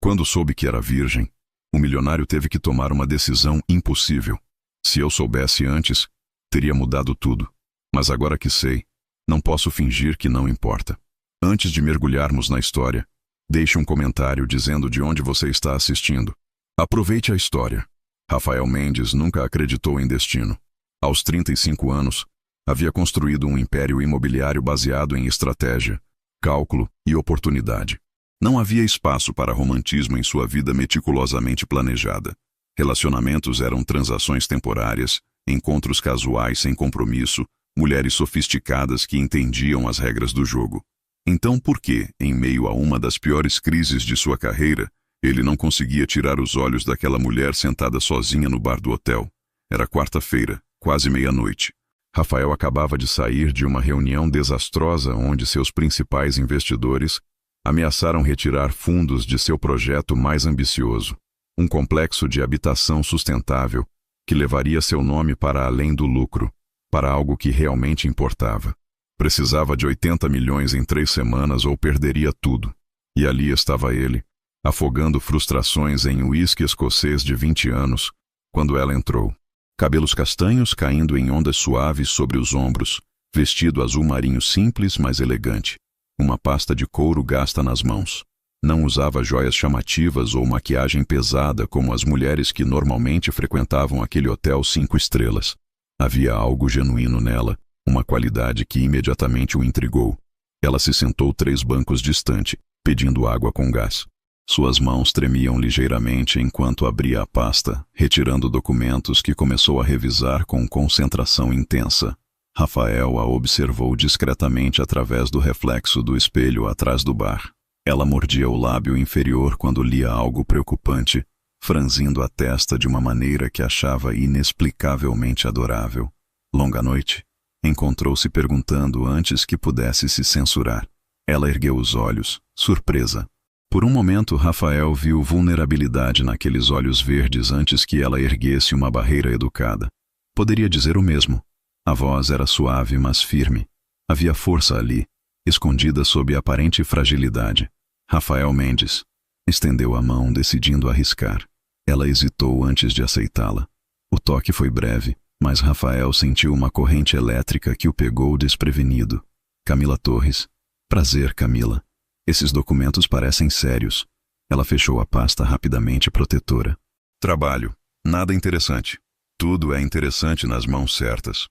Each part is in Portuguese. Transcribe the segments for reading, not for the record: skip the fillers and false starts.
Quando soube que era virgem, o milionário teve que tomar uma decisão impossível. Se eu soubesse antes, teria mudado tudo. Mas agora que sei, não posso fingir que não importa. Antes de mergulharmos na história, deixe um comentário dizendo de onde você está assistindo. Aproveite a história. Rafael Mendes nunca acreditou em destino. Aos 35 anos, havia construído um império imobiliário baseado em estratégia, cálculo e oportunidade. Não havia espaço para romantismo em sua vida meticulosamente planejada. Relacionamentos eram transações temporárias, encontros casuais sem compromisso, mulheres sofisticadas que entendiam as regras do jogo. Então por que, em meio a uma das piores crises de sua carreira, ele não conseguia tirar os olhos daquela mulher sentada sozinha no bar do hotel? Era quarta-feira, quase meia-noite. Rafael acabava de sair de uma reunião desastrosa onde seus principais investidores ameaçaram retirar fundos de seu projeto mais ambicioso, um complexo de habitação sustentável que levaria seu nome para além do lucro, para algo que realmente importava. Precisava de 80 milhões em 3 semanas ou perderia tudo. E ali estava ele, afogando frustrações em um uísque escocês de 20 anos, quando ela entrou. Cabelos castanhos caindo em ondas suaves sobre os ombros, vestido azul marinho simples, mas elegante. Uma pasta de couro gasta nas mãos. Não usava joias chamativas ou maquiagem pesada como as mulheres que normalmente frequentavam aquele hotel 5 estrelas. Havia algo genuíno nela, uma qualidade que imediatamente o intrigou. Ela se sentou 3 bancos distante, pedindo água com gás. Suas mãos tremiam ligeiramente enquanto abria a pasta, retirando documentos que começou a revisar com concentração intensa. Rafael a observou discretamente através do reflexo do espelho atrás do bar. Ela mordia o lábio inferior quando lia algo preocupante, franzindo a testa de uma maneira que achava inexplicavelmente adorável. Longa noite? Encontrou-se perguntando antes que pudesse se censurar. Ela ergueu os olhos, surpresa. Por um momento, Rafael viu vulnerabilidade naqueles olhos verdes antes que ela erguesse uma barreira educada. Poderia dizer o mesmo. A voz era suave, mas firme. Havia força ali, escondida sob aparente fragilidade. Rafael Mendes estendeu a mão, decidindo arriscar. Ela hesitou antes de aceitá-la. O toque foi breve, mas Rafael sentiu uma corrente elétrica que o pegou desprevenido. Camila Torres. Prazer, Camila. Esses documentos parecem sérios. Ela fechou a pasta rapidamente, protetora. Trabalho. Nada interessante. Tudo é interessante nas mãos certas.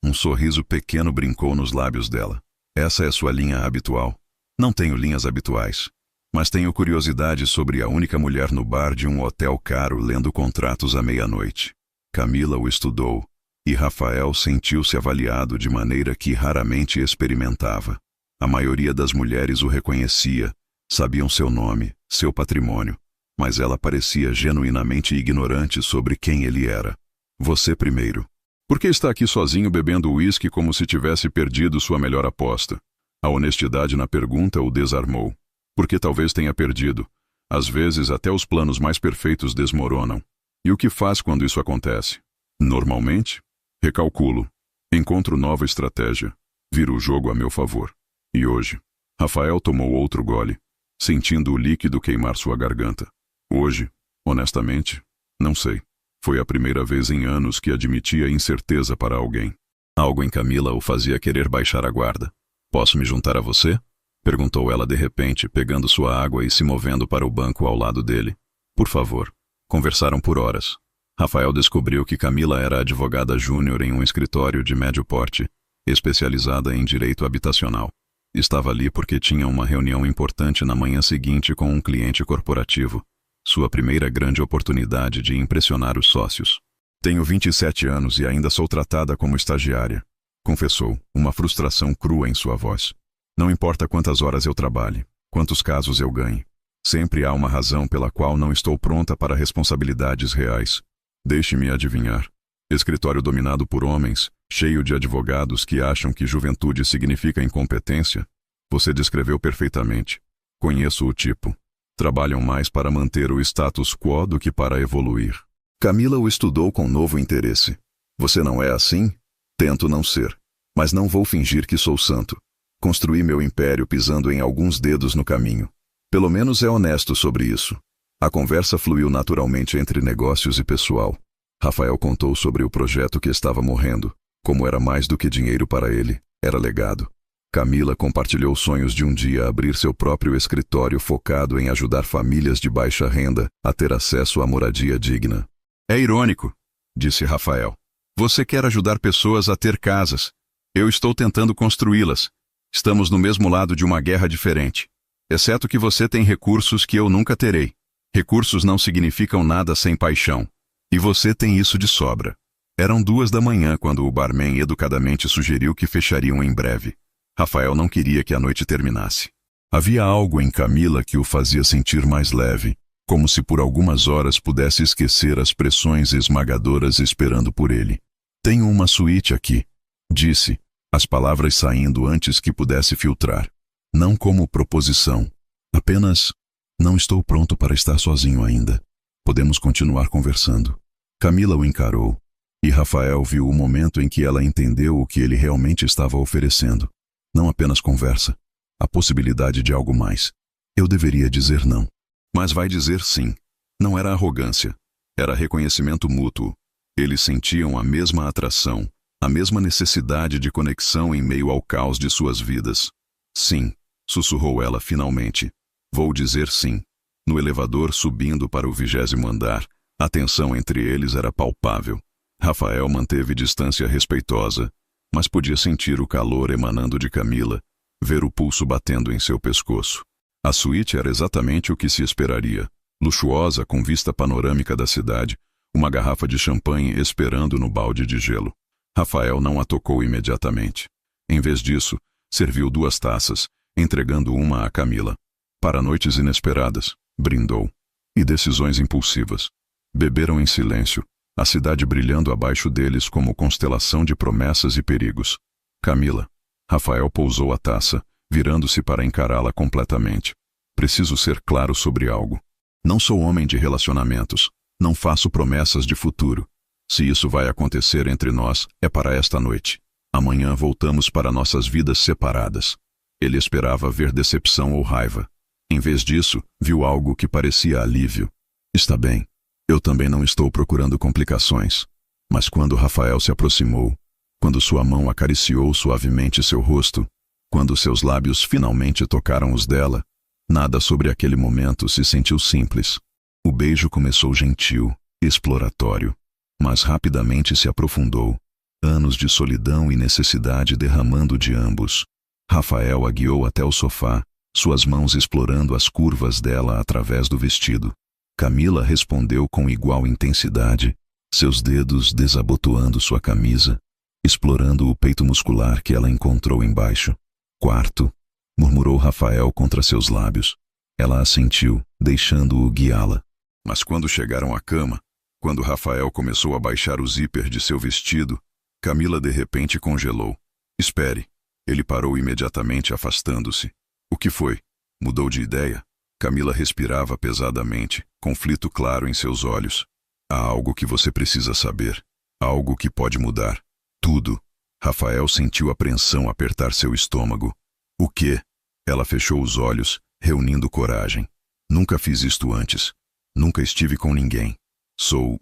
Um sorriso pequeno brincou nos lábios dela. Essa é sua linha habitual? Não tenho linhas habituais. Mas tenho curiosidade sobre a única mulher no bar de um hotel caro lendo contratos à meia-noite. Camila o estudou, e Rafael sentiu-se avaliado de maneira que raramente experimentava. A maioria das mulheres o reconhecia, sabiam seu nome, seu patrimônio, mas ela parecia genuinamente ignorante sobre quem ele era. Você primeiro. Por que está aqui sozinho bebendo uísque como se tivesse perdido sua melhor aposta? A honestidade na pergunta o desarmou. Porque talvez tenha perdido. Às vezes até os planos mais perfeitos desmoronam. E o que faz quando isso acontece? Normalmente, recalculo. Encontro nova estratégia. Viro o jogo a meu favor. E hoje, Rafael tomou outro gole, sentindo o líquido queimar sua garganta. Hoje, honestamente, não sei. Foi a primeira vez em anos que admitia incerteza para alguém. Algo em Camila o fazia querer baixar a guarda. Posso me juntar a você? Perguntou ela de repente, pegando sua água e se movendo para o banco ao lado dele. Por favor. Conversaram por horas. Rafael descobriu que Camila era advogada júnior em um escritório de médio porte, especializada em direito habitacional. Estava ali porque tinha uma reunião importante na manhã seguinte com um cliente corporativo. Sua primeira grande oportunidade de impressionar os sócios. Tenho 27 anos e ainda sou tratada como estagiária, confessou, uma frustração crua em sua voz. Não importa quantas horas eu trabalhe, quantos casos eu ganhe. Sempre há uma razão pela qual não estou pronta para responsabilidades reais. Deixe-me adivinhar. Escritório dominado por homens, cheio de advogados que acham que juventude significa incompetência? Você descreveu perfeitamente. Conheço o tipo. Trabalham mais para manter o status quo do que para evoluir. Camila o estudou com novo interesse. Você não é assim? Tento não ser. Mas não vou fingir que sou santo. Construí meu império pisando em alguns dedos no caminho. Pelo menos é honesto sobre isso. A conversa fluiu naturalmente entre negócios e pessoal. Rafael contou sobre o projeto que estava morrendo, como era mais do que dinheiro para ele, era legado. Camila compartilhou sonhos de um dia abrir seu próprio escritório focado em ajudar famílias de baixa renda a ter acesso à moradia digna. É irônico, disse Rafael. Você quer ajudar pessoas a ter casas. Eu estou tentando construí-las. Estamos no mesmo lado de uma guerra diferente. Exceto que você tem recursos que eu nunca terei. Recursos não significam nada sem paixão. E você tem isso de sobra. Eram 2 da manhã quando o barman educadamente sugeriu que fechariam em breve. Rafael não queria que a noite terminasse. Havia algo em Camila que o fazia sentir mais leve, como se por algumas horas pudesse esquecer as pressões esmagadoras esperando por ele. Tenho uma suíte aqui, disse, as palavras saindo antes que pudesse filtrar. Não como proposição, apenas, não estou pronto para estar sozinho ainda. Podemos continuar conversando. Camila o encarou, e Rafael viu o momento em que ela entendeu o que ele realmente estava oferecendo. Não apenas conversa, a possibilidade de algo mais. Eu deveria dizer não. Mas vai dizer sim. Não era arrogância, era reconhecimento mútuo. Eles sentiam a mesma atração, a mesma necessidade de conexão em meio ao caos de suas vidas. Sim, sussurrou ela finalmente. Vou dizer sim. No elevador subindo para o 20º andar, a tensão entre eles era palpável. Rafael manteve distância respeitosa, mas podia sentir o calor emanando de Camila, ver o pulso batendo em seu pescoço. A suíte era exatamente o que se esperaria, luxuosa com vista panorâmica da cidade, uma garrafa de champanhe esperando no balde de gelo. Rafael não a tocou imediatamente. Em vez disso, serviu 2 taças, entregando uma a Camila. Para noites inesperadas, brindou. E decisões impulsivas. Beberam em silêncio, a cidade brilhando abaixo deles como constelação de promessas e perigos. Camila. Rafael pousou a taça, virando-se para encará-la completamente. Preciso ser claro sobre algo. Não sou homem de relacionamentos. Não faço promessas de futuro. Se isso vai acontecer entre nós, é para esta noite. Amanhã voltamos para nossas vidas separadas. Ele esperava ver decepção ou raiva. Em vez disso, viu algo que parecia alívio. Está bem. Eu também não estou procurando complicações. Mas quando Rafael se aproximou, quando sua mão acariciou suavemente seu rosto, quando seus lábios finalmente tocaram os dela, nada sobre aquele momento se sentiu simples. O beijo começou gentil, exploratório, mas rapidamente se aprofundou, anos de solidão e necessidade derramando de ambos. Rafael a guiou até o sofá, suas mãos explorando as curvas dela através do vestido. Camila respondeu com igual intensidade, seus dedos desabotoando sua camisa, explorando o peito muscular que ela encontrou embaixo. Quarto, murmurou Rafael contra seus lábios. Ela assentiu, deixando-o guiá-la. Mas quando chegaram à cama, quando Rafael começou a baixar o zíper de seu vestido, Camila de repente congelou. Espere. Ele parou imediatamente, afastando-se. O que foi? Mudou de ideia? Camila respirava pesadamente, conflito claro em seus olhos. Há algo que você precisa saber. Algo que pode mudar. Tudo. Rafael sentiu a apreensão apertar seu estômago. O quê? Ela fechou os olhos, reunindo coragem. Nunca fiz isto antes. Nunca estive com ninguém. Sou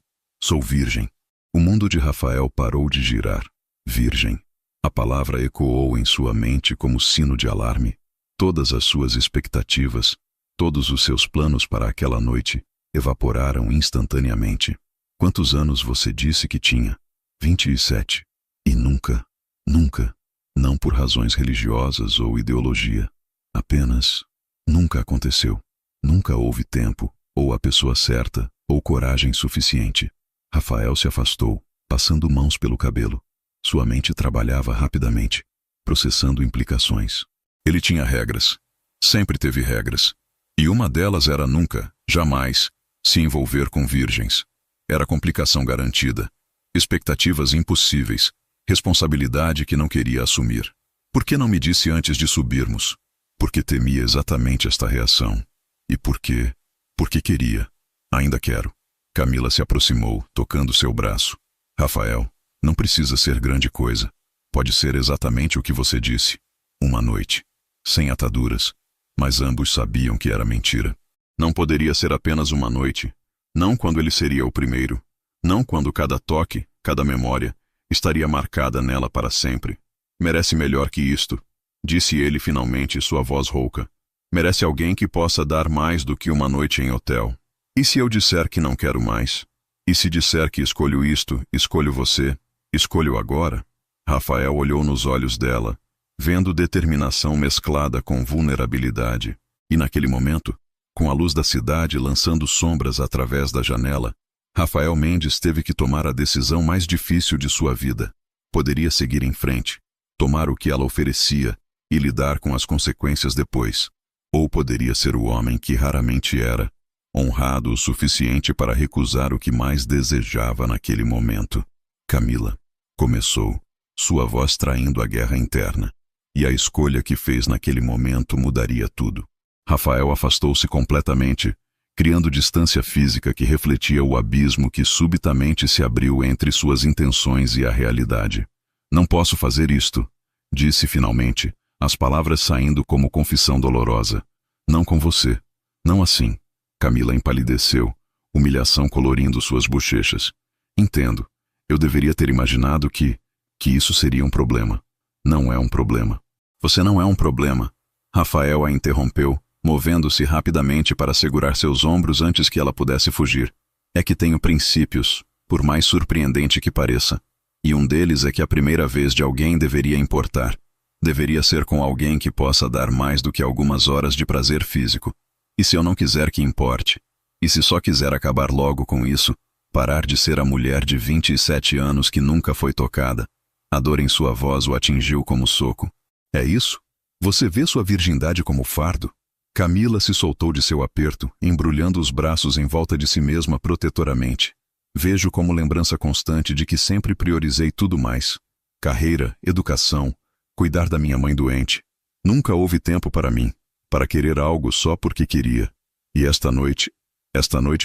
virgem. O mundo de Rafael parou de girar. Virgem. A palavra ecoou em sua mente como sino de alarme. Todas as suas expectativas, todos os seus planos para aquela noite, evaporaram instantaneamente. Quantos anos você disse que tinha? 27. E nunca, não por razões religiosas ou ideologia, apenas, nunca aconteceu. Nunca houve tempo, ou a pessoa certa, ou coragem suficiente. Rafael se afastou, passando mãos pelo cabelo. Sua mente trabalhava rapidamente, processando implicações. Ele tinha regras. Sempre teve regras. E uma delas era nunca, jamais, se envolver com virgens. Era complicação garantida. Expectativas impossíveis. Responsabilidade que não queria assumir. Por que não me disse antes de subirmos? Porque temia exatamente esta reação. E por quê? Porque queria. Ainda quero. Camila se aproximou, tocando seu braço. Rafael, não precisa ser grande coisa. Pode ser exatamente o que você disse. Uma noite. Sem ataduras. Mas ambos sabiam que era mentira. Não poderia ser apenas uma noite. Não quando ele seria o primeiro. Não quando cada toque, cada memória, estaria marcada nela para sempre. Merece melhor que isto, disse ele finalmente, sua voz rouca. Merece alguém que possa dar mais do que uma noite em hotel. E se eu disser que não quero mais? E se disser que escolho isto, escolho você, escolho agora? Rafael olhou nos olhos dela, vendo determinação mesclada com vulnerabilidade. E naquele momento, com a luz da cidade lançando sombras através da janela, Rafael Mendes teve que tomar a decisão mais difícil de sua vida. Poderia seguir em frente, tomar o que ela oferecia e lidar com as consequências depois. Ou poderia ser o homem que raramente era, honrado o suficiente para recusar o que mais desejava naquele momento. Camila, começou, sua voz traindo a guerra interna. E a escolha que fez naquele momento mudaria tudo. Rafael afastou-se completamente, criando distância física que refletia o abismo que subitamente se abriu entre suas intenções e a realidade. Não posso fazer isto, disse finalmente, as palavras saindo como confissão dolorosa. Não com você. Não assim. Camila empalideceu, humilhação colorindo suas bochechas. Entendo. Eu deveria ter imaginado que isso seria um problema. Não é um problema. Você não é um problema. Rafael a interrompeu, movendo-se rapidamente para segurar seus ombros antes que ela pudesse fugir. É que tenho princípios, por mais surpreendente que pareça. E um deles é que a primeira vez de alguém deveria importar. Deveria ser com alguém que possa dar mais do que algumas horas de prazer físico. E se eu não quiser que importe? E se só quiser acabar logo com isso, parar de ser a mulher de 27 anos que nunca foi tocada? A dor em sua voz o atingiu como soco. É isso? Você vê sua virgindade como fardo? Camila se soltou de seu aperto, embrulhando os braços em volta de si mesma protetoramente. Vejo como lembrança constante de que sempre priorizei tudo mais. Carreira, educação, cuidar da minha mãe doente. Nunca houve tempo para mim, para querer algo só porque queria. E esta noite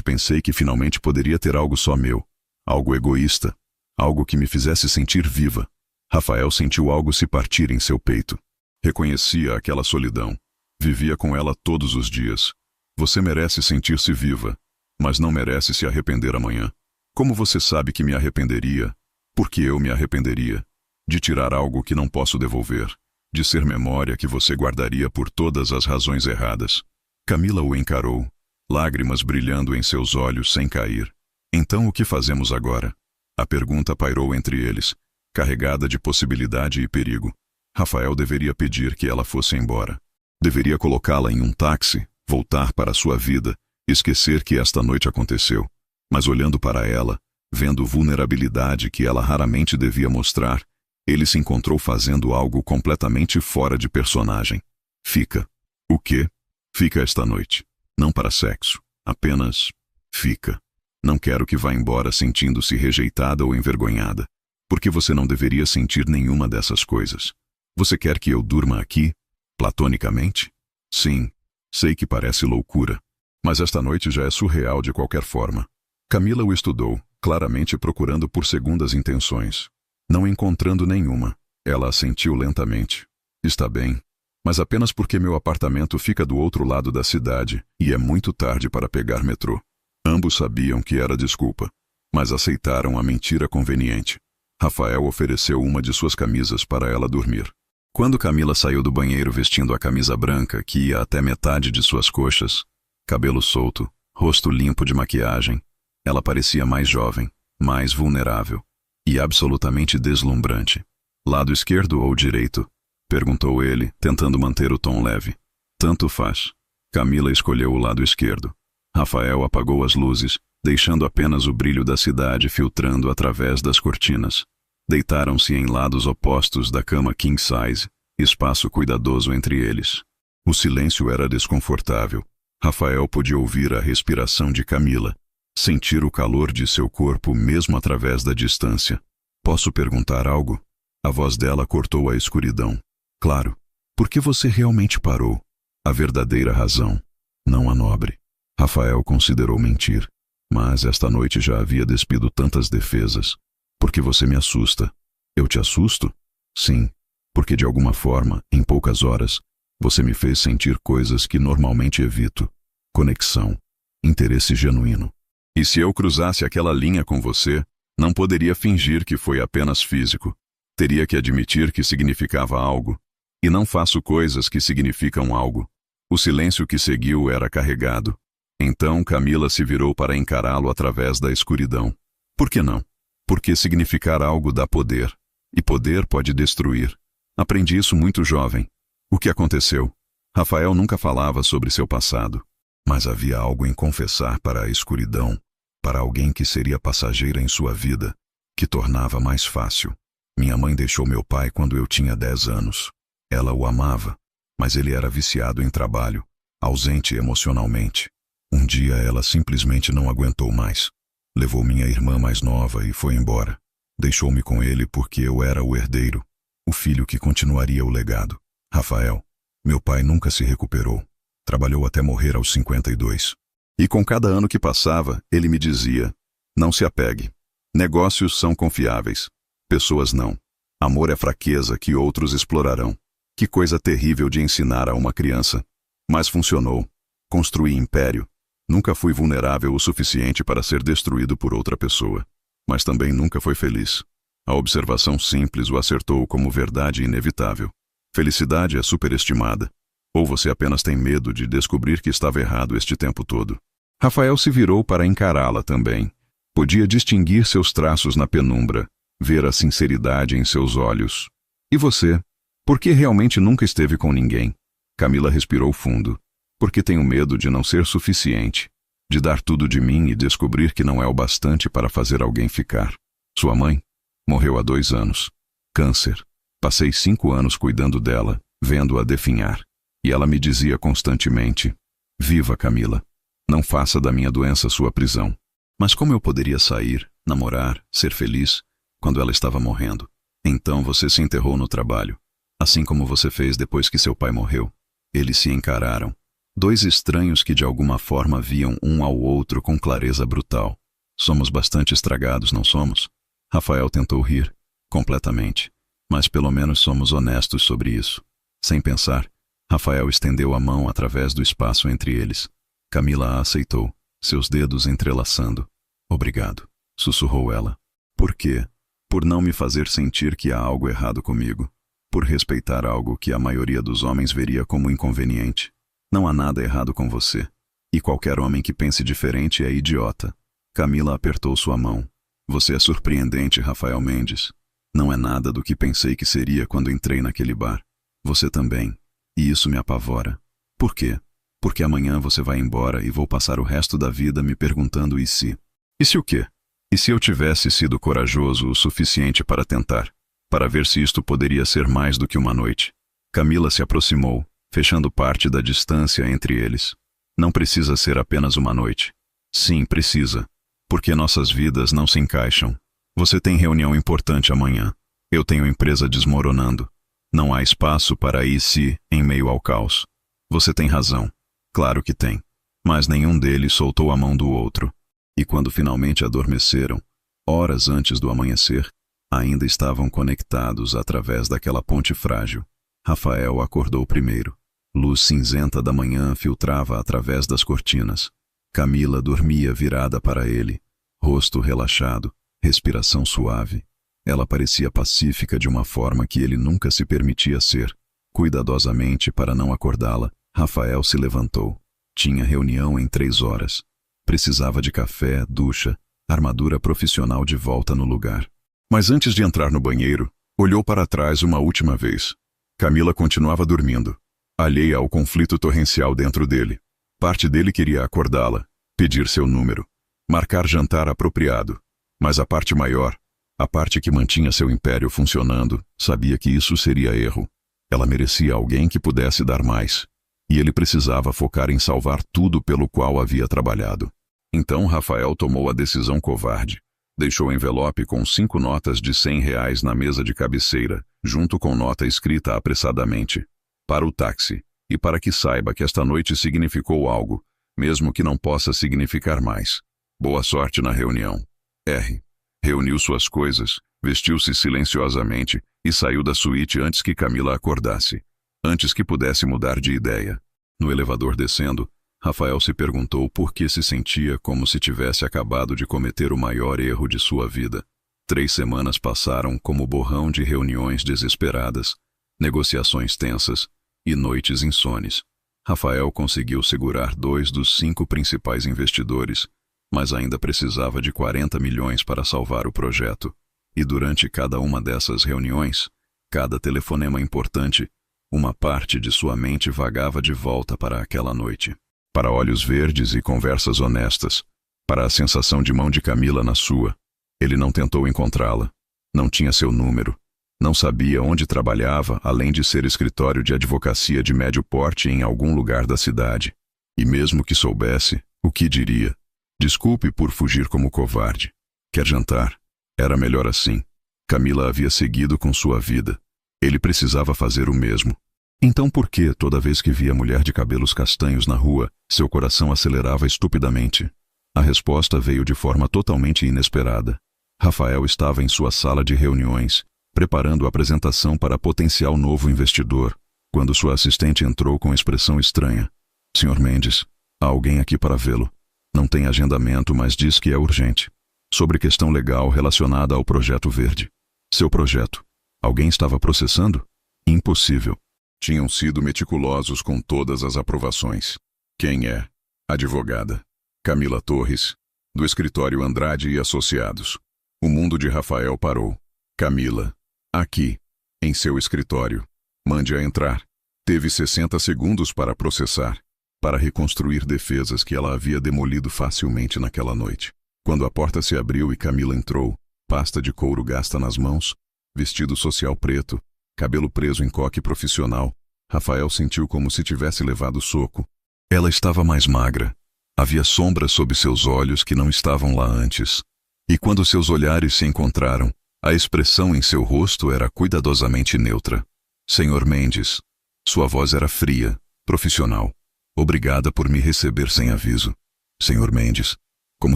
pensei que finalmente poderia ter algo só meu. Algo egoísta. Algo que me fizesse sentir viva. Rafael sentiu algo se partir em seu peito. Reconhecia aquela solidão. Vivia com ela todos os dias. Você merece sentir-se viva, mas não merece se arrepender amanhã. Como você sabe que me arrependeria? Porque eu me arrependeria. De tirar algo que não posso devolver. De ser memória que você guardaria por todas as razões erradas. Camila o encarou, lágrimas brilhando em seus olhos sem cair. Então o que fazemos agora? A pergunta pairou entre eles, carregada de possibilidade e perigo. Rafael deveria pedir que ela fosse embora. Deveria colocá-la em um táxi, voltar para sua vida, esquecer que esta noite aconteceu. Mas olhando para ela, vendo vulnerabilidade que ela raramente devia mostrar, ele se encontrou fazendo algo completamente fora de personagem. Fica. O quê? Fica esta noite. Não para sexo. Apenas fica. Não quero que vá embora sentindo-se rejeitada ou envergonhada. Porque você não deveria sentir nenhuma dessas coisas. Você quer que eu durma aqui? Platonicamente? Sim. Sei que parece loucura. Mas esta noite já é surreal de qualquer forma. Camila o estudou, claramente procurando por segundas intenções. Não encontrando nenhuma, ela assentiu lentamente. Está bem. Mas apenas porque meu apartamento fica do outro lado da cidade e é muito tarde para pegar metrô. Ambos sabiam que era desculpa, mas aceitaram a mentira conveniente. Rafael ofereceu uma de suas camisas para ela dormir. Quando Camila saiu do banheiro vestindo a camisa branca que ia até metade de suas coxas, cabelo solto, rosto limpo de maquiagem, ela parecia mais jovem, mais vulnerável e absolutamente deslumbrante. Lado esquerdo ou direito? Perguntou ele, tentando manter o tom leve. Tanto faz. Camila escolheu o lado esquerdo. Rafael apagou as luzes, deixando apenas o brilho da cidade filtrando através das cortinas. Deitaram-se em lados opostos da cama king size, espaço cuidadoso entre eles. O silêncio era desconfortável. Rafael podia ouvir a respiração de Camila, sentir o calor de seu corpo mesmo através da distância. Posso perguntar algo? A voz dela cortou a escuridão. Claro. Por que você realmente parou? A verdadeira razão, não a nobre. Rafael considerou mentir. Mas esta noite já havia despido tantas defesas. Porque você me assusta. Eu te assusto? Sim. Porque de alguma forma, em poucas horas, você me fez sentir coisas que normalmente evito. conexão, interesse genuíno. E se eu cruzasse aquela linha com você, não poderia fingir que foi apenas físico. Teria que admitir que significava algo. E não faço coisas que significam algo. O silêncio que seguiu era carregado. Então Camila se virou para encará-lo através da escuridão. Por que não? Porque significar algo dá poder. E poder pode destruir. Aprendi isso muito jovem. O que aconteceu? Rafael nunca falava sobre seu passado. Mas havia algo em confessar para a escuridão, para alguém que seria passageira em sua vida, que tornava mais fácil. Minha mãe deixou meu pai quando eu tinha 10 anos. Ela o amava, mas ele era viciado em trabalho, ausente emocionalmente. Um dia ela simplesmente não aguentou mais. Levou minha irmã mais nova e foi embora. Deixou-me com ele porque eu era o herdeiro, o filho que continuaria o legado. Rafael, meu pai nunca se recuperou. Trabalhou até morrer aos 52. E com cada ano que passava, ele me dizia: não se apegue. Negócios são confiáveis. Pessoas não. Amor é fraqueza que outros explorarão. Que coisa terrível de ensinar a uma criança. Mas funcionou. Construí império. Nunca fui vulnerável o suficiente para ser destruído por outra pessoa. Mas também nunca foi feliz. A observação simples o acertou como verdade inevitável. Felicidade é superestimada. Ou você apenas tem medo de descobrir que estava errado este tempo todo. Rafael se virou para encará-la também. Podia distinguir seus traços na penumbra, ver a sinceridade em seus olhos. E você? Por que realmente nunca esteve com ninguém? Camila respirou fundo. Porque tenho medo de não ser suficiente, de dar tudo de mim e descobrir que não é o bastante para fazer alguém ficar. Sua mãe morreu há 2 anos. Câncer. Passei 5 anos cuidando dela, vendo-a definhar. E ela me dizia constantemente: viva, Camila. Não faça da minha doença sua prisão. Mas como eu poderia sair, namorar, ser feliz, quando ela estava morrendo? Então você se enterrou no trabalho, assim como você fez depois que seu pai morreu. Eles se encararam. 2 estranhos que de alguma forma viam um ao outro com clareza brutal. Somos bastante estragados, não somos? Rafael tentou rir, completamente. Mas pelo menos somos honestos sobre isso. Sem pensar, Rafael estendeu a mão através do espaço entre eles. Camila a aceitou, seus dedos entrelaçando. Obrigado, sussurrou ela. Por quê? Por não me fazer sentir que há algo errado comigo. Por respeitar algo que a maioria dos homens veria como inconveniente. Não há nada errado com você. E qualquer homem que pense diferente é idiota. Camila apertou sua mão. Você é surpreendente, Rafael Mendes. Não é nada do que pensei que seria quando entrei naquele bar. Você também. E isso me apavora. Por quê? Porque amanhã você vai embora e vou passar o resto da vida me perguntando e se? E se o quê? E se eu tivesse sido corajoso o suficiente para tentar? Para ver se isto poderia ser mais do que uma noite. Camila se aproximou, fechando parte da distância entre eles. Não precisa ser apenas uma noite. Sim, precisa. Porque nossas vidas não se encaixam. Você tem reunião importante amanhã. Eu tenho empresa desmoronando. Não há espaço para ir se em meio ao caos. Você tem razão. Claro que tem. Mas nenhum deles soltou a mão do outro. E quando finalmente adormeceram, horas antes do amanhecer, ainda estavam conectados através daquela ponte frágil. Rafael acordou primeiro. Luz cinzenta da manhã filtrava através das cortinas. Camila dormia virada para ele, rosto relaxado, respiração suave. Ela parecia pacífica de uma forma que ele nunca se permitia ser. Cuidadosamente, para não acordá-la, Rafael se levantou. Tinha reunião em 3 horas. Precisava de café, ducha, armadura profissional de volta no lugar. Mas antes de entrar no banheiro, olhou para trás uma última vez. Camila continuava dormindo, alheia ao conflito torrencial dentro dele. Parte dele queria acordá-la, pedir seu número, marcar jantar apropriado. Mas a parte maior, a parte que mantinha seu império funcionando, sabia que isso seria erro. Ela merecia alguém que pudesse dar mais. E ele precisava focar em salvar tudo pelo qual havia trabalhado. Então Rafael tomou a decisão covarde. Deixou o envelope com 5 notas de R$ 100 na mesa de cabeceira, junto com nota escrita apressadamente. Para o táxi, e para que saiba que esta noite significou algo, mesmo que não possa significar mais. Boa sorte na reunião. R. Reuniu suas coisas, vestiu-se silenciosamente e saiu da suíte antes que Camila acordasse. Antes que pudesse mudar de ideia. No elevador descendo, Rafael se perguntou por que se sentia como se tivesse acabado de cometer o maior erro de sua vida. 3 semanas passaram como borrão de reuniões desesperadas, negociações tensas e noites insones. Rafael conseguiu segurar 2 dos 5 principais investidores, mas ainda precisava de 40 milhões para salvar o projeto. E durante cada uma dessas reuniões, cada telefonema importante, uma parte de sua mente vagava de volta para aquela noite. Para olhos verdes e conversas honestas, para a sensação de mão de Camila na sua. Ele não tentou encontrá-la, não tinha seu número, não sabia onde trabalhava, além de ser escritório de advocacia de médio porte em algum lugar da cidade. E mesmo que soubesse, o que diria? Desculpe por fugir como covarde. Quer jantar? Era melhor assim. Camila havia seguido com sua vida. Ele precisava fazer o mesmo. Então por que, toda vez que via a mulher de cabelos castanhos na rua, seu coração acelerava estupidamente? A resposta veio de forma totalmente inesperada. Rafael estava em sua sala de reuniões, preparando a apresentação para potencial novo investidor, quando sua assistente entrou com expressão estranha. Sr. Mendes, há alguém aqui para vê-lo. Não tem agendamento, mas diz que é urgente. Sobre questão legal relacionada ao Projeto Verde. Seu projeto. Alguém estava processando? Impossível. Tinham sido meticulosos com todas as aprovações. Quem é? Advogada. Camila Torres, do escritório Andrade e Associados. O mundo de Rafael parou. Camila. Aqui. Em seu escritório. Mande-a entrar. Teve 60 segundos para processar. Para reconstruir defesas que ela havia demolido facilmente naquela noite. Quando a porta se abriu e Camila entrou, pasta de couro gasta nas mãos, vestido social preto, cabelo preso em coque profissional, Rafael sentiu como se tivesse levado soco. Ela estava mais magra. Havia sombras sob seus olhos que não estavam lá antes. E quando seus olhares se encontraram, a expressão em seu rosto era cuidadosamente neutra. Sr. Mendes. Sua voz era fria, profissional. Obrigada por me receber sem aviso. Sr. Mendes. Como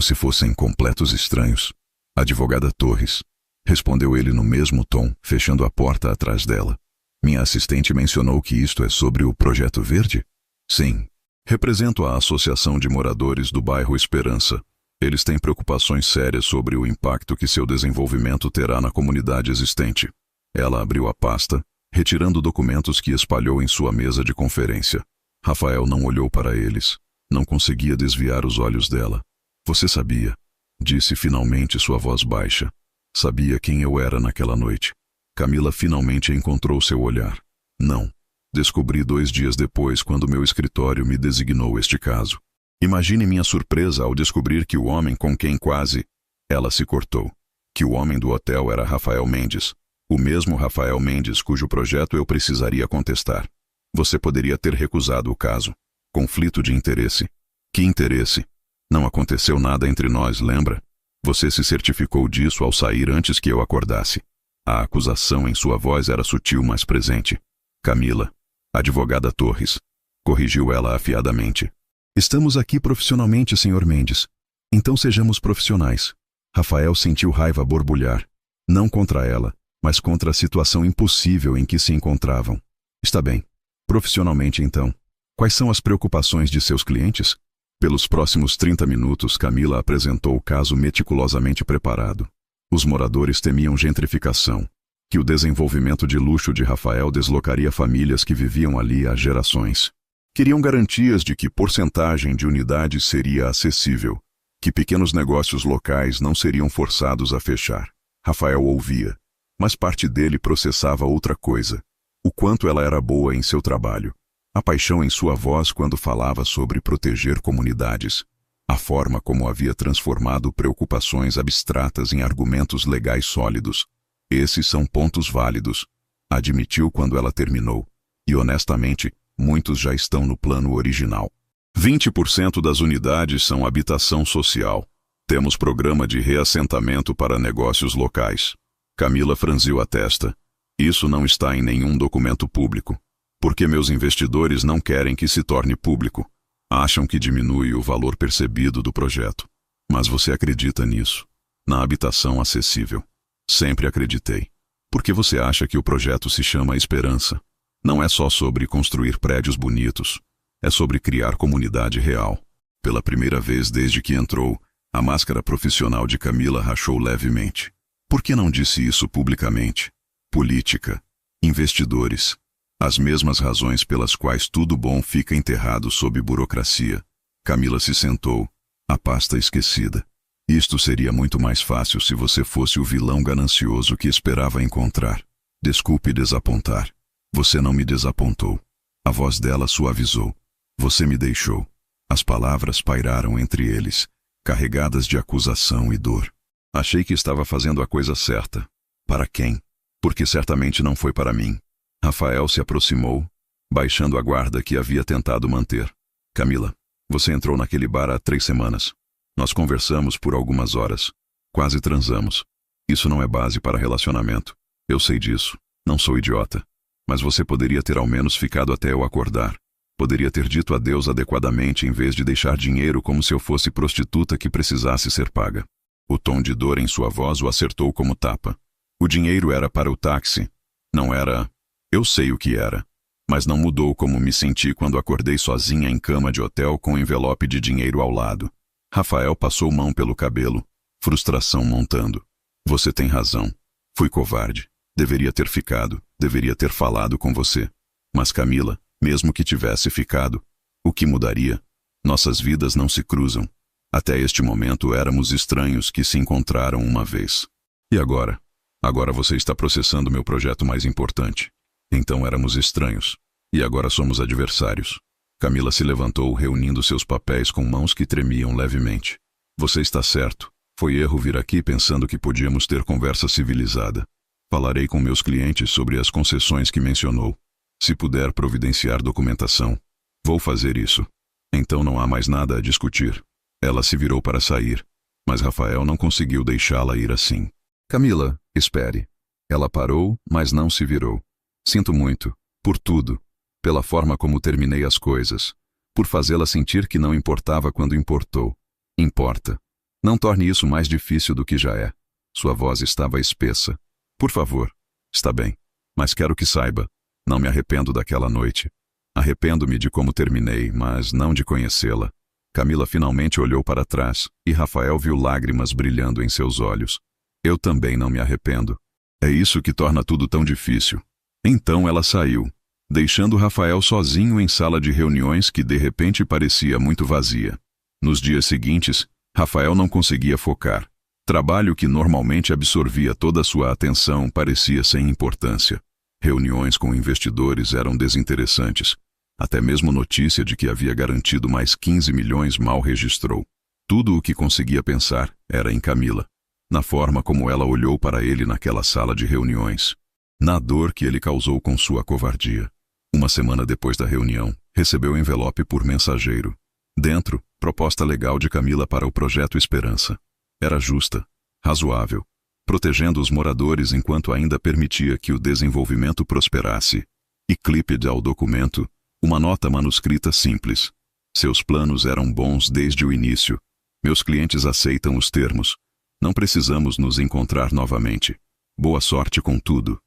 se fossem completos estranhos. Advogada Torres. Respondeu ele no mesmo tom, fechando a porta atrás dela. Minha assistente mencionou que isto é sobre o Projeto Verde? Sim. Represento a Associação de Moradores do bairro Esperança. Eles têm preocupações sérias sobre o impacto que seu desenvolvimento terá na comunidade existente. Ela abriu a pasta, retirando documentos que espalhou em sua mesa de conferência. Rafael não olhou para eles. Não conseguia desviar os olhos dela. Você sabia? Disse finalmente sua voz baixa. Sabia quem eu era naquela noite. Camila finalmente encontrou seu olhar. Não. Descobri 2 dias depois, quando meu escritório me designou este caso. Imagine minha surpresa ao descobrir que o homem com quem quase... Ela se cortou. Que o homem do hotel era Rafael Mendes. O mesmo Rafael Mendes cujo projeto eu precisaria contestar. Você poderia ter recusado o caso. Conflito de interesse. Que interesse? Não aconteceu nada entre nós, lembra? Você se certificou disso ao sair antes que eu acordasse. A acusação em sua voz era sutil, mas presente. Camila. Advogada Torres. Corrigiu ela afiadamente. Estamos aqui profissionalmente, Sr. Mendes. Então sejamos profissionais. Rafael sentiu raiva borbulhar. Não contra ela, mas contra a situação impossível em que se encontravam. Está bem. Profissionalmente, então. Quais são as preocupações de seus clientes? Pelos próximos 30 minutos, Camila apresentou o caso meticulosamente preparado. Os moradores temiam gentrificação, que o desenvolvimento de luxo de Rafael deslocaria famílias que viviam ali há gerações. Queriam garantias de que porcentagem de unidades seria acessível, que pequenos negócios locais não seriam forçados a fechar. Rafael ouvia, mas parte dele processava outra coisa: o quanto ela era boa em seu trabalho. A paixão em sua voz quando falava sobre proteger comunidades. A forma como havia transformado preocupações abstratas em argumentos legais sólidos. Esses são pontos válidos, admitiu quando ela terminou. E honestamente, muitos já estão no plano original. 20% das unidades são habitação social. Temos programa de reassentamento para negócios locais. Camila franziu a testa. Isso não está em nenhum documento público. Porque meus investidores não querem que se torne público. Acham que diminui o valor percebido do projeto. Mas você acredita nisso? Na habitação acessível. Sempre acreditei. Por que você acha que o projeto se chama Esperança? Não é só sobre construir prédios bonitos. É sobre criar comunidade real. Pela primeira vez desde que entrou, a máscara profissional de Camila rachou levemente. Por que não disse isso publicamente? Política. Investidores. As mesmas razões pelas quais tudo bom fica enterrado sob burocracia. Camila se sentou, a pasta esquecida. Isto seria muito mais fácil se você fosse o vilão ganancioso que esperava encontrar. Desculpe desapontar. Você não me desapontou. A voz dela suavizou. Você me deixou. As palavras pairaram entre eles, carregadas de acusação e dor. Achei que estava fazendo a coisa certa. Para quem? Porque certamente não foi para mim. Rafael se aproximou, baixando a guarda que havia tentado manter. Camila, você entrou naquele bar há 3 semanas. Nós conversamos por algumas horas. Quase transamos. Isso não é base para relacionamento. Eu sei disso. Não sou idiota. Mas você poderia ter ao menos ficado até eu acordar. Poderia ter dito adeus adequadamente em vez de deixar dinheiro como se eu fosse prostituta que precisasse ser paga. O tom de dor em sua voz o acertou como tapa. O dinheiro era para o táxi. Não era... Eu sei o que era. Mas não mudou como me senti quando acordei sozinha em cama de hotel com um envelope de dinheiro ao lado. Rafael passou mão pelo cabelo, frustração montando. Você tem razão. Fui covarde. Deveria ter ficado, deveria ter falado com você. Mas Camila, mesmo que tivesse ficado, o que mudaria? Nossas vidas não se cruzam. Até este momento éramos estranhos que se encontraram uma vez. E agora? Agora você está processando meu projeto mais importante. Então éramos estranhos. E agora somos adversários. Camila se levantou, reunindo seus papéis com mãos que tremiam levemente. Você está certo. Foi erro vir aqui pensando que podíamos ter conversa civilizada. Falarei com meus clientes sobre as concessões que mencionou. Se puder providenciar documentação, vou fazer isso. Então não há mais nada a discutir. Ela se virou para sair, mas Rafael não conseguiu deixá-la ir assim. Camila, espere. Ela parou, mas não se virou. Sinto muito, por tudo, pela forma como terminei as coisas, por fazê-la sentir que não importava quando importou. Importa. Não torne isso mais difícil do que já é. Sua voz estava espessa. Por favor. Está bem. Mas quero que saiba. Não me arrependo daquela noite. Arrependo-me de como terminei, mas não de conhecê-la. Camila finalmente olhou para trás, e Rafael viu lágrimas brilhando em seus olhos. Eu também não me arrependo. É isso que torna tudo tão difícil. Então ela saiu, deixando Rafael sozinho em sala de reuniões que de repente parecia muito vazia. Nos dias seguintes, Rafael não conseguia focar. Trabalho que normalmente absorvia toda a sua atenção parecia sem importância. Reuniões com investidores eram desinteressantes. Até mesmo notícia de que havia garantido mais 15 milhões mal registrou. Tudo o que conseguia pensar era em Camila. Na forma como ela olhou para ele naquela sala de reuniões. Na dor que ele causou com sua covardia. Uma semana depois da reunião, recebeu envelope por mensageiro. Dentro, proposta legal de Camila para o projeto Esperança. Era justa, razoável, protegendo os moradores enquanto ainda permitia que o desenvolvimento prosperasse. E clipped ao documento, uma nota manuscrita simples. Seus planos eram bons desde o início. Meus clientes aceitam os termos. Não precisamos nos encontrar novamente. Boa sorte com tudo.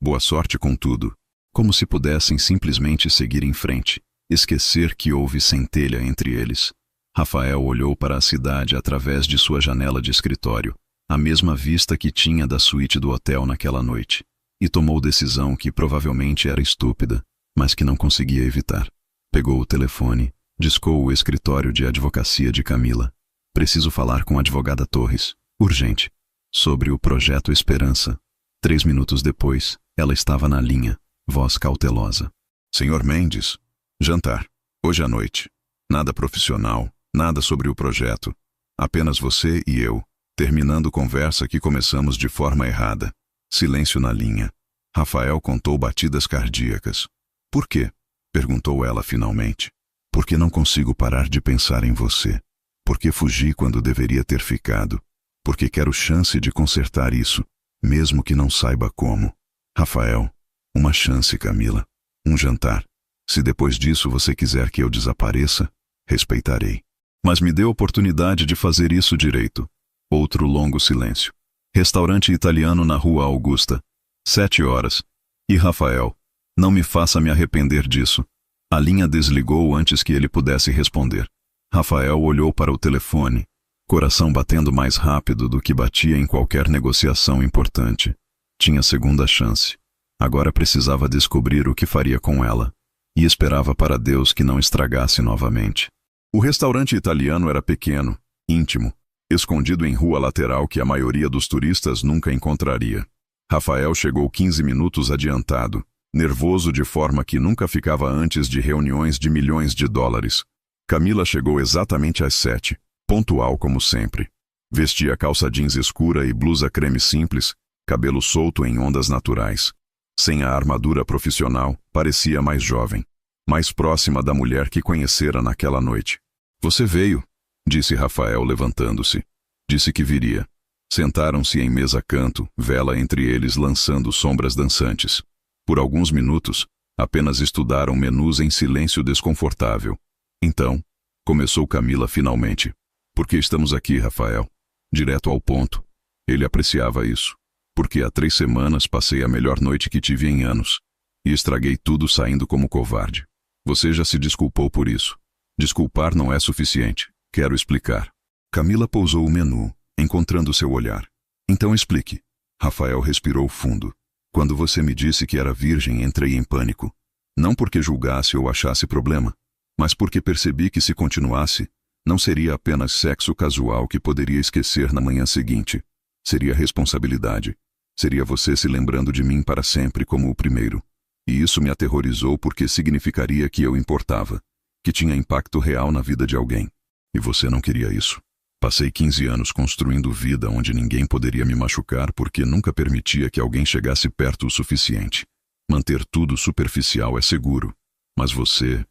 Boa sorte com tudo. Como se pudessem simplesmente seguir em frente, esquecer que houve centelha entre eles. Rafael olhou para a cidade através de sua janela de escritório, a mesma vista que tinha da suíte do hotel naquela noite, e tomou decisão que provavelmente era estúpida, mas que não conseguia evitar. Pegou o telefone, discou o escritório de advocacia de Camila. Preciso falar com a advogada Torres, urgente, sobre o projeto Esperança. 3 minutos depois, ela estava na linha, voz cautelosa. Senhor Mendes, jantar, hoje à noite. Nada profissional, nada sobre o projeto. Apenas você e eu, terminando conversa que começamos de forma errada. Silêncio na linha. Rafael contou batidas cardíacas. Por quê? Perguntou ela finalmente. Porque não consigo parar de pensar em você. Porque fugi quando deveria ter ficado. Porque quero chance de consertar isso, mesmo que não saiba como. Rafael, uma chance, Camila. Um jantar. Se depois disso você quiser que eu desapareça, respeitarei. Mas me dê a oportunidade de fazer isso direito. Outro longo silêncio. Restaurante italiano na Rua Augusta. 7 horas. E Rafael, não me faça me arrepender disso. A linha desligou antes que ele pudesse responder. Rafael olhou para o telefone, coração batendo mais rápido do que batia em qualquer negociação importante. Tinha segunda chance. Agora precisava descobrir o que faria com ela. E esperava para Deus que não estragasse novamente. O restaurante italiano era pequeno, íntimo, escondido em rua lateral que a maioria dos turistas nunca encontraria. Rafael chegou 15 minutos adiantado, nervoso de forma que nunca ficava antes de reuniões de milhões de dólares. Camila chegou exatamente às 7, pontual como sempre. Vestia calça jeans escura e blusa creme simples, cabelo solto em ondas naturais. Sem a armadura profissional, parecia mais jovem, mais próxima da mulher que conhecera naquela noite. Você veio, disse Rafael levantando-se. Disse que viria. Sentaram-se em mesa canto, vela entre eles lançando sombras dançantes. Por alguns minutos, apenas estudaram menus em silêncio desconfortável. Então, começou Camila finalmente. Por que estamos aqui, Rafael? Direto ao ponto. Ele apreciava isso. Porque há 3 semanas passei a melhor noite que tive em anos. E estraguei tudo saindo como covarde. Você já se desculpou por isso. Desculpar não é suficiente. Quero explicar. Camila pousou o menu, encontrando seu olhar. Então explique. Rafael respirou fundo. Quando você me disse que era virgem, entrei em pânico. Não porque julgasse ou achasse problema, mas porque percebi que se continuasse, não seria apenas sexo casual que poderia esquecer na manhã seguinte. Seria responsabilidade. Seria você se lembrando de mim para sempre como o primeiro. E isso me aterrorizou porque significaria que eu importava, que tinha impacto real na vida de alguém. E você não queria isso. Passei 15 anos construindo vida onde ninguém poderia me machucar porque nunca permitia que alguém chegasse perto o suficiente. Manter tudo superficial é seguro. Mas você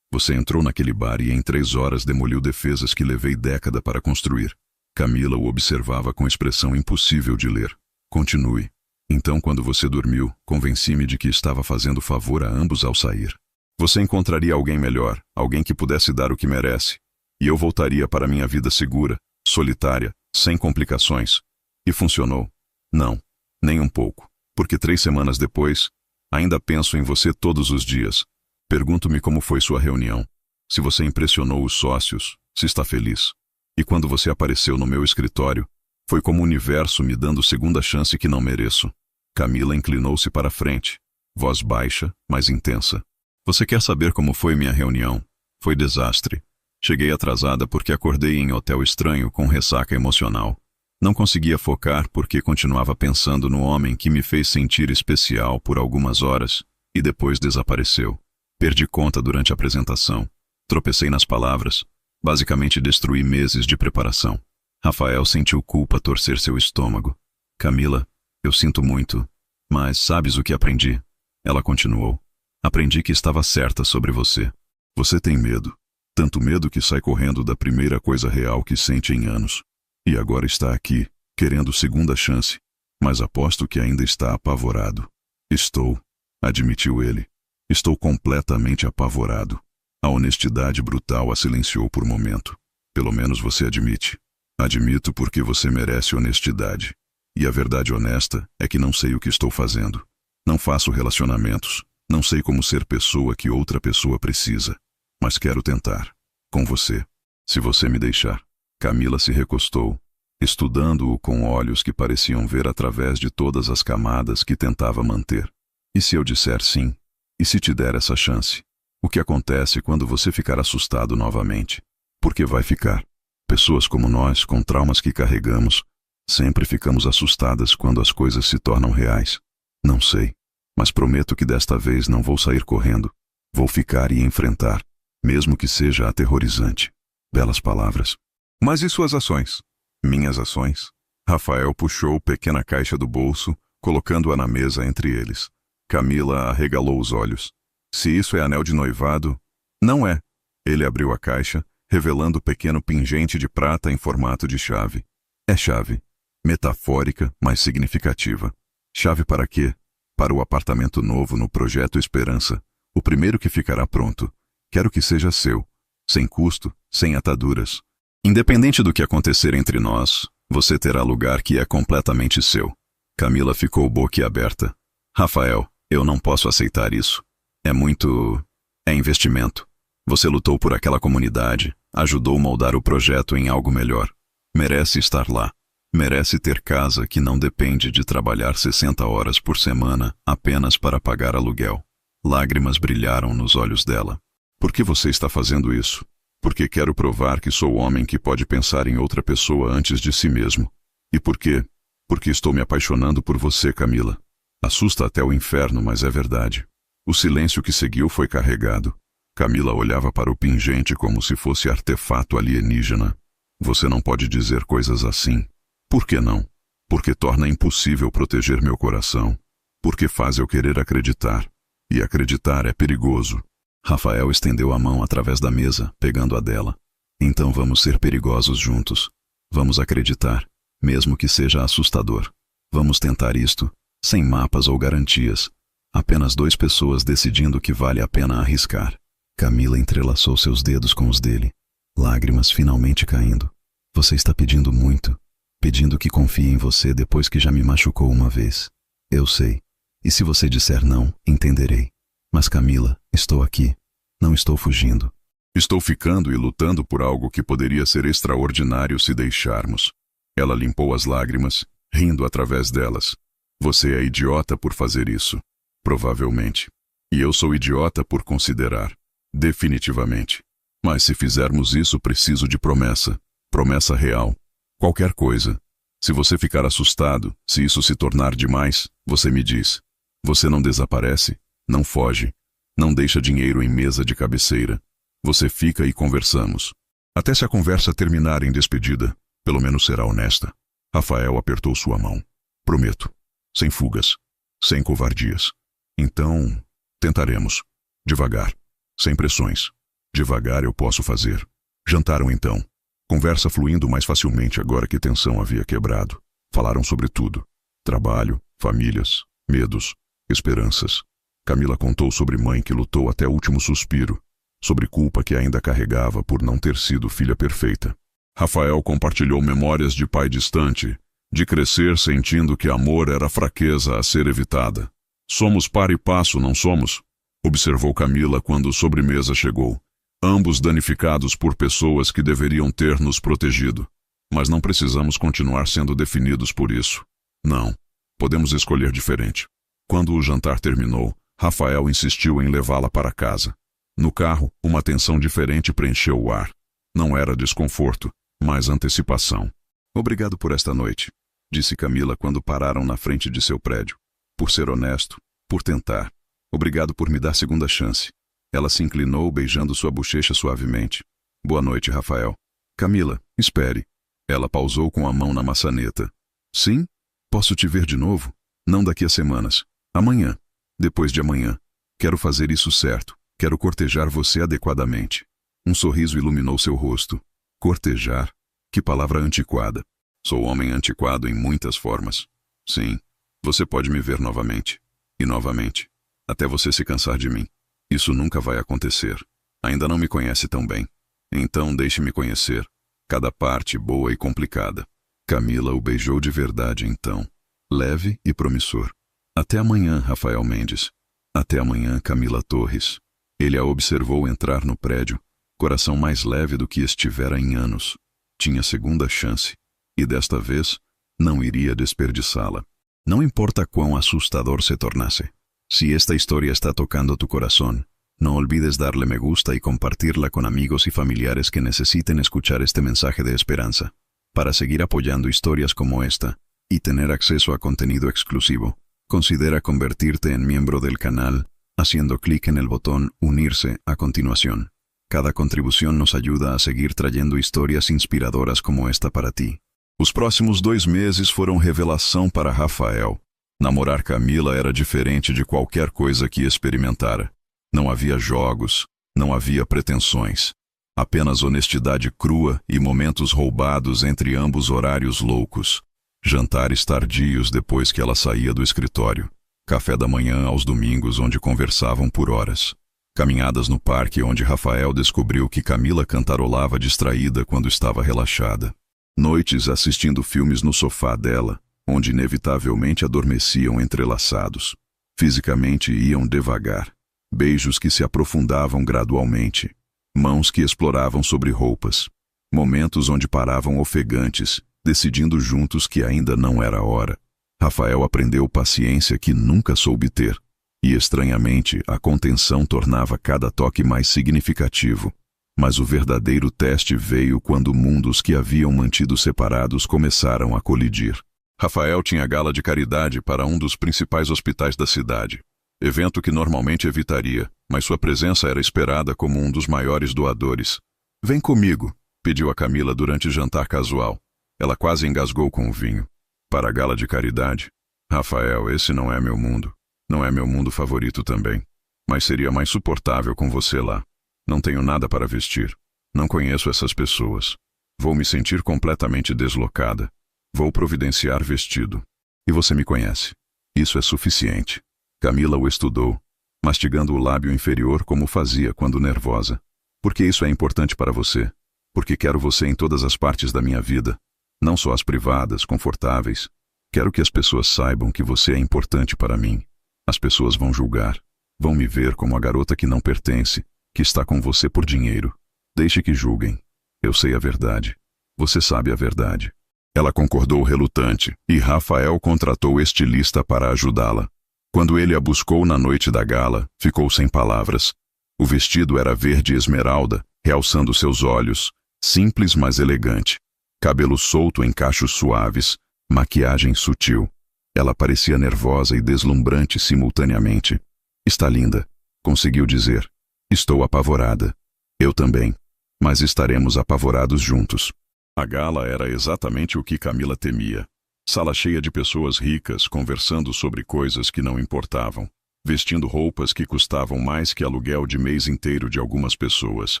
entrou naquele bar e em 3 horas demoliu defesas que levei década para construir. Camila o observava com expressão impossível de ler. Continue. Então, quando você dormiu, convenci-me de que estava fazendo favor a ambos ao sair. Você encontraria alguém melhor, alguém que pudesse dar o que merece. E eu voltaria para minha vida segura, solitária, sem complicações. E funcionou. Não, nem um pouco. Porque 3 semanas depois, ainda penso em você todos os dias. Pergunto-me como foi sua reunião. Se você impressionou os sócios, se está feliz. E quando você apareceu no meu escritório, foi como o universo me dando segunda chance que não mereço. Camila inclinou-se para frente, voz baixa, mas intensa. Você quer saber como foi minha reunião? Foi desastre. Cheguei atrasada porque acordei em hotel estranho com ressaca emocional. Não conseguia focar porque continuava pensando no homem que me fez sentir especial por algumas horas e depois desapareceu. Perdi conta durante a apresentação. Tropecei nas palavras. Basicamente destruí meses de preparação. Rafael sentiu culpa torcer seu estômago. Camila, eu sinto muito, mas sabes o que aprendi? Ela continuou. Aprendi que estava certa sobre você. Você tem medo. Tanto medo que sai correndo da primeira coisa real que sente em anos. E agora está aqui, querendo segunda chance. Mas aposto que ainda está apavorado. Estou, admitiu ele. Estou completamente apavorado. A honestidade brutal a silenciou por momento. Pelo menos você admite. Admito porque você merece honestidade. E a verdade honesta é que não sei o que estou fazendo. Não faço relacionamentos. Não sei como ser pessoa que outra pessoa precisa. Mas quero tentar. Com você. Se você me deixar. Camila se recostou, estudando-o com olhos que pareciam ver através de todas as camadas que tentava manter. E se eu disser sim? E se te der essa chance? O que acontece quando você ficar assustado novamente? Porque vai ficar. Pessoas como nós, com traumas que carregamos, sempre ficamos assustadas quando as coisas se tornam reais. Não sei, mas prometo que desta vez não vou sair correndo. Vou ficar e enfrentar, mesmo que seja aterrorizante. Belas palavras. Mas e suas ações? Minhas ações? Rafael puxou pequena caixa do bolso, colocando-a na mesa entre eles. Camila arregalou os olhos. Se isso é anel de noivado... Não é. Ele abriu a caixa, revelando pequeno pingente de prata em formato de chave. É chave. Metafórica, mas significativa. Chave para quê? Para o apartamento novo no Projeto Esperança. O primeiro que ficará pronto. Quero que seja seu. Sem custo, sem ataduras. Independente do que acontecer entre nós, você terá lugar que é completamente seu. Camila ficou boquiaberta. Rafael, eu não posso aceitar isso. É muito... É investimento. Você lutou por aquela comunidade, ajudou a moldar o projeto em algo melhor. Merece estar lá. Merece ter casa que não depende de trabalhar 60 horas por semana apenas para pagar aluguel. Lágrimas brilharam nos olhos dela. Por que você está fazendo isso? Porque quero provar que sou homem que pode pensar em outra pessoa antes de si mesmo. E por quê? Porque estou me apaixonando por você, Camila. Assusta até o inferno, mas é verdade. O silêncio que seguiu foi carregado. Camila olhava para o pingente como se fosse artefato alienígena. Você não pode dizer coisas assim. Por que não? Porque torna impossível proteger meu coração. Porque faz eu querer acreditar. E acreditar é perigoso. Rafael estendeu a mão através da mesa, pegando a dela. Então vamos ser perigosos juntos. Vamos acreditar, mesmo que seja assustador. Vamos tentar isto, sem mapas ou garantias. Apenas 2 pessoas decidindo que vale a pena arriscar. Camila entrelaçou seus dedos com os dele. Lágrimas finalmente caindo. Você está pedindo muito. Pedindo que confie em você depois que já me machucou uma vez. Eu sei. E se você disser não, entenderei. Mas Camila, estou aqui. Não estou fugindo. Estou ficando e lutando por algo que poderia ser extraordinário se deixarmos. Ela limpou as lágrimas, rindo através delas. Você é idiota por fazer isso. Provavelmente. E eu sou idiota por considerar. Definitivamente. Mas se fizermos isso, preciso de promessa. Promessa real. Qualquer coisa. Se você ficar assustado, se isso se tornar demais, você me diz. Você não desaparece, não foge, não deixa dinheiro em mesa de cabeceira. Você fica e conversamos. Até se a conversa terminar em despedida, pelo menos será honesta. Rafael apertou sua mão. Prometo. Sem fugas. Sem covardias. Então, tentaremos. Devagar. Sem pressões. Devagar eu posso fazer. Jantaram então. Conversa fluindo mais facilmente agora que tensão havia quebrado. Falaram sobre tudo. Trabalho, famílias, medos, esperanças. Camila contou sobre mãe que lutou até o último suspiro. Sobre culpa que ainda carregava por não ter sido filha perfeita. Rafael compartilhou memórias de pai distante, de crescer sentindo que amor era fraqueza a ser evitada. Somos par e passo, não somos? Observou Camila quando sobremesa chegou. Ambos danificados por pessoas que deveriam ter nos protegido. Mas não precisamos continuar sendo definidos por isso. Não. Podemos escolher diferente. Quando o jantar terminou, Rafael insistiu em levá-la para casa. No carro, uma tensão diferente preencheu o ar. Não era desconforto, mas antecipação. Obrigado por esta noite, disse Camila quando pararam na frente de seu prédio. Por ser honesto, por tentar. Obrigado por me dar segunda chance. Ela se inclinou, beijando sua bochecha suavemente. Boa noite, Rafael. Camila, espere. Ela pausou com a mão na maçaneta. Sim? Posso te ver de novo? Não daqui a semanas. Amanhã. Depois de amanhã. Quero fazer isso certo. Quero cortejar você adequadamente. Um sorriso iluminou seu rosto. Cortejar? Que palavra antiquada. Sou homem antiquado em muitas formas. Sim. Você pode me ver novamente. E novamente. Até você se cansar de mim. Isso nunca vai acontecer. Ainda não me conhece tão bem. Então deixe-me conhecer. Cada parte boa e complicada. Camila o beijou de verdade então. Leve e promissor. Até amanhã, Rafael Mendes. Até amanhã, Camila Torres. Ele a observou entrar no prédio, coração mais leve do que estivera em anos. Tinha segunda chance. E desta vez, não iria desperdiçá-la. Não importa quão assustador se tornasse. Si esta historia está tocando tu corazón, no olvides darle me gusta y compartirla con amigos y familiares que necesiten escuchar este mensaje de esperanza. Para seguir apoyando historias como esta y tener acceso a contenido exclusivo, considera convertirte en miembro del canal haciendo clic en el botón Unirse a continuación. Cada contribución nos ayuda a seguir trayendo historias inspiradoras como esta para ti. Os próximos 2 meses foram revelação para Rafael. Namorar Camila era diferente de qualquer coisa que experimentara. Não havia jogos, não havia pretensões. Apenas honestidade crua e momentos roubados entre ambos horários loucos. Jantares tardios depois que ela saía do escritório. Café da manhã aos domingos onde conversavam por horas. Caminhadas no parque onde Rafael descobriu que Camila cantarolava distraída quando estava relaxada. Noites assistindo filmes no sofá dela, onde inevitavelmente adormeciam entrelaçados. Fisicamente iam devagar, beijos que se aprofundavam gradualmente, mãos que exploravam sobre roupas, momentos onde paravam ofegantes, decidindo juntos que ainda não era hora. Rafael aprendeu paciência que nunca soube ter, e estranhamente a contenção tornava cada toque mais significativo. Mas o verdadeiro teste veio quando mundos que haviam mantido separados começaram a colidir. Rafael tinha gala de caridade para um dos principais hospitais da cidade. Evento que normalmente evitaria, mas sua presença era esperada como um dos maiores doadores. "Vem comigo", pediu a Camila durante jantar casual. Ela quase engasgou com o vinho. "Para a gala de caridade? Rafael, esse não é meu mundo. Não é meu mundo favorito também. Mas seria mais suportável com você lá. Não tenho nada para vestir. Não conheço essas pessoas. Vou me sentir completamente deslocada. Vou providenciar vestido. E você me conhece. Isso é suficiente." Camila o estudou, mastigando o lábio inferior como fazia quando nervosa. "Porque isso é importante para você. Porque quero você em todas as partes da minha vida. Não só as privadas, confortáveis. Quero que as pessoas saibam que você é importante para mim. As pessoas vão julgar. Vão me ver como a garota que não pertence, que está com você por dinheiro. Deixe que julguem. Eu sei a verdade. Você sabe a verdade." Ela concordou relutante, e Rafael contratou o estilista para ajudá-la. Quando ele a buscou na noite da gala, ficou sem palavras. O vestido era verde esmeralda, realçando seus olhos, simples mas elegante. Cabelo solto em cachos suaves, maquiagem sutil. Ela parecia nervosa e deslumbrante simultaneamente. "Está linda", conseguiu dizer. "Estou apavorada." "Eu também. Mas estaremos apavorados juntos." A gala era exatamente o que Camila temia. Sala cheia de pessoas ricas conversando sobre coisas que não importavam, vestindo roupas que custavam mais que aluguel de mês inteiro de algumas pessoas.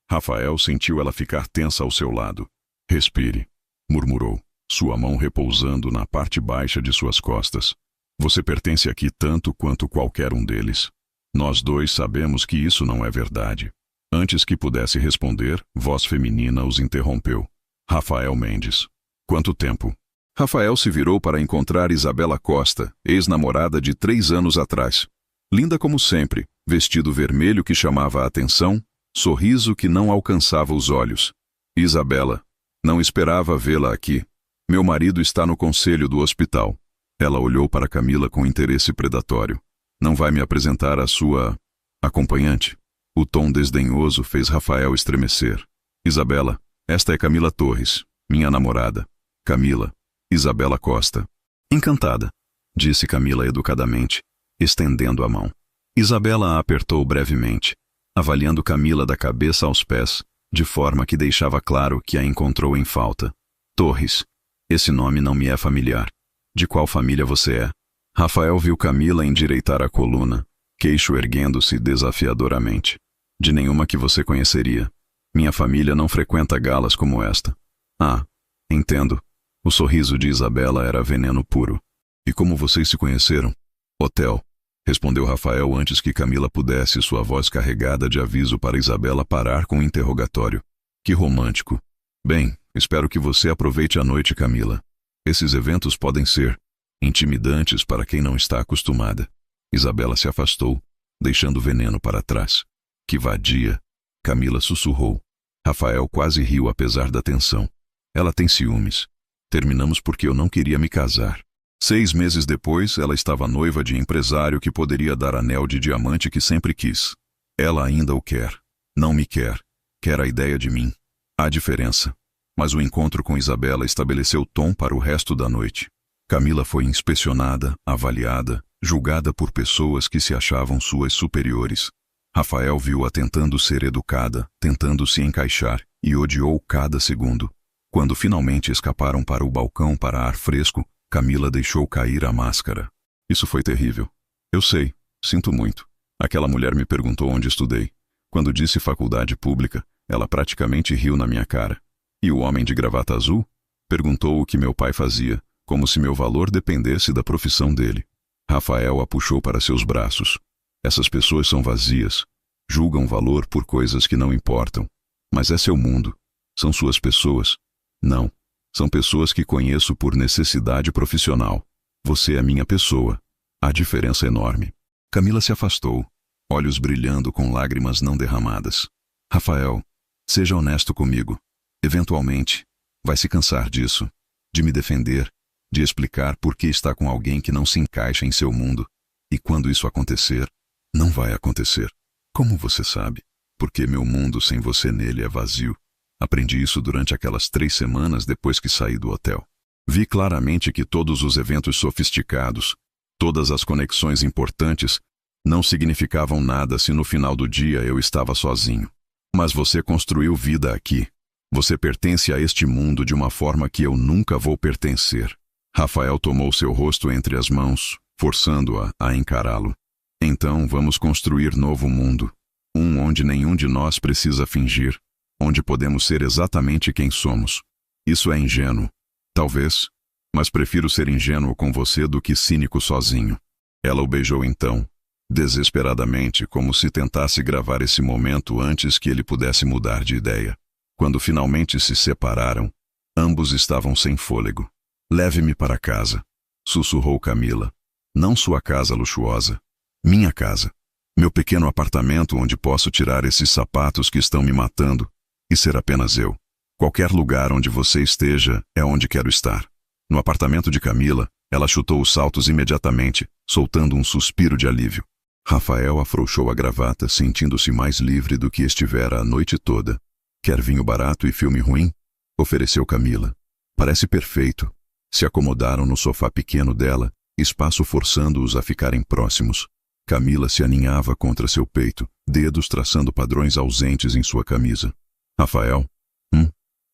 Rafael sentiu ela ficar tensa ao seu lado. "Respire", murmurou, sua mão repousando na parte baixa de suas costas. "Você pertence aqui tanto quanto qualquer um deles. Nós dois sabemos que isso não é verdade." Antes que pudesse responder, voz feminina os interrompeu. "Rafael Mendes." "Quanto tempo?" Rafael se virou para encontrar Isabela Costa, ex-namorada de 3 anos atrás. Linda como sempre, vestido vermelho que chamava a atenção, sorriso que não alcançava os olhos. "Isabela, não esperava vê-la aqui. Meu marido está no conselho do hospital." Ela olhou para Camila com interesse predatório. "Não vai me apresentar a sua acompanhante?" O tom desdenhoso fez Rafael estremecer. "Isabela, esta é Camila Torres, minha namorada." "Camila, Isabela Costa." "Encantada", disse Camila educadamente, estendendo a mão. Isabela a apertou brevemente, avaliando Camila da cabeça aos pés, de forma que deixava claro que a encontrou em falta. "Torres, esse nome não me é familiar. De qual família você é?" Rafael viu Camila endireitar a coluna, queixo erguendo-se desafiadoramente. "De nenhuma que você conheceria. Minha família não frequenta galas como esta." "Ah, entendo." O sorriso de Isabela era veneno puro. "E como vocês se conheceram?" "Hotel", respondeu Rafael antes que Camila pudesse, sua voz carregada de aviso para Isabela parar com o interrogatório. "Que romântico." "Bem, espero que você aproveite a noite, Camila. Esses eventos podem ser intimidantes para quem não está acostumada." Isabela se afastou, deixando o veneno para trás. "Que vadia." Camila sussurrou. Rafael quase riu apesar da tensão. "Ela tem ciúmes. Terminamos porque eu não queria me casar." 6 meses depois, ela estava noiva de empresário que poderia dar anel de diamante que sempre quis. Ela ainda o quer. Não me quer. Quer a ideia de mim. Há diferença. Mas o encontro com Isabela estabeleceu tom para o resto da noite. Camila foi inspecionada, avaliada, julgada por pessoas que se achavam suas superiores. Rafael viu-a tentando ser educada, tentando se encaixar, e odiou cada segundo. Quando finalmente escaparam para o balcão para ar fresco, Camila deixou cair a máscara. "Isso foi terrível." "Eu sei, sinto muito. Aquela mulher me perguntou onde estudei. Quando disse faculdade pública, ela praticamente riu na minha cara. E o homem de gravata azul?" Perguntou o que meu pai fazia, como se meu valor dependesse da profissão dele. Rafael a puxou para seus braços. "Essas pessoas são vazias. Julgam valor por coisas que não importam. Mas é seu mundo. São suas pessoas. Não. São pessoas que conheço por necessidade profissional. Você é minha pessoa. Há diferença enorme." Camila se afastou. olhos brilhando com lágrimas não derramadas. Rafael, seja honesto comigo. Eventualmente, vai se cansar disso, de me defender, de explicar por que está com alguém que não se encaixa em seu mundo. E quando isso acontecer, não vai acontecer. Como você sabe? Porque meu mundo sem você nele é vazio. Aprendi isso durante aquelas 3 semanas depois que saí do hotel. Vi claramente que todos os eventos sofisticados, todas as conexões importantes, não significavam nada se no final do dia eu estava sozinho. Mas você construiu vida aqui. Você pertence a este mundo de uma forma que eu nunca vou pertencer. Rafael tomou seu rosto entre as mãos, forçando-a a encará-lo. Então vamos construir novo mundo. Um onde nenhum de nós precisa fingir. Onde podemos ser exatamente quem somos. Isso é ingênuo. Talvez. Mas prefiro ser ingênuo com você do que cínico sozinho. Ela o beijou então, desesperadamente, como se tentasse gravar esse momento antes que ele pudesse mudar de ideia. Quando finalmente se separaram, ambos estavam sem fôlego. Leve-me para casa, sussurrou Camila. Não sua casa luxuosa. Minha casa. Meu pequeno apartamento onde posso tirar esses sapatos que estão me matando e ser apenas eu. Qualquer lugar onde você esteja é onde quero estar. No apartamento de Camila, ela chutou os saltos imediatamente, soltando um suspiro de alívio. Rafael afrouxou a gravata, sentindo-se mais livre do que estivera a noite toda. Quer vinho barato e filme ruim? Ofereceu Camila. Parece perfeito. Se acomodaram no sofá pequeno dela, espaço forçando-os a ficarem próximos. Camila se aninhava contra seu peito, dedos traçando padrões ausentes em sua camisa. Rafael?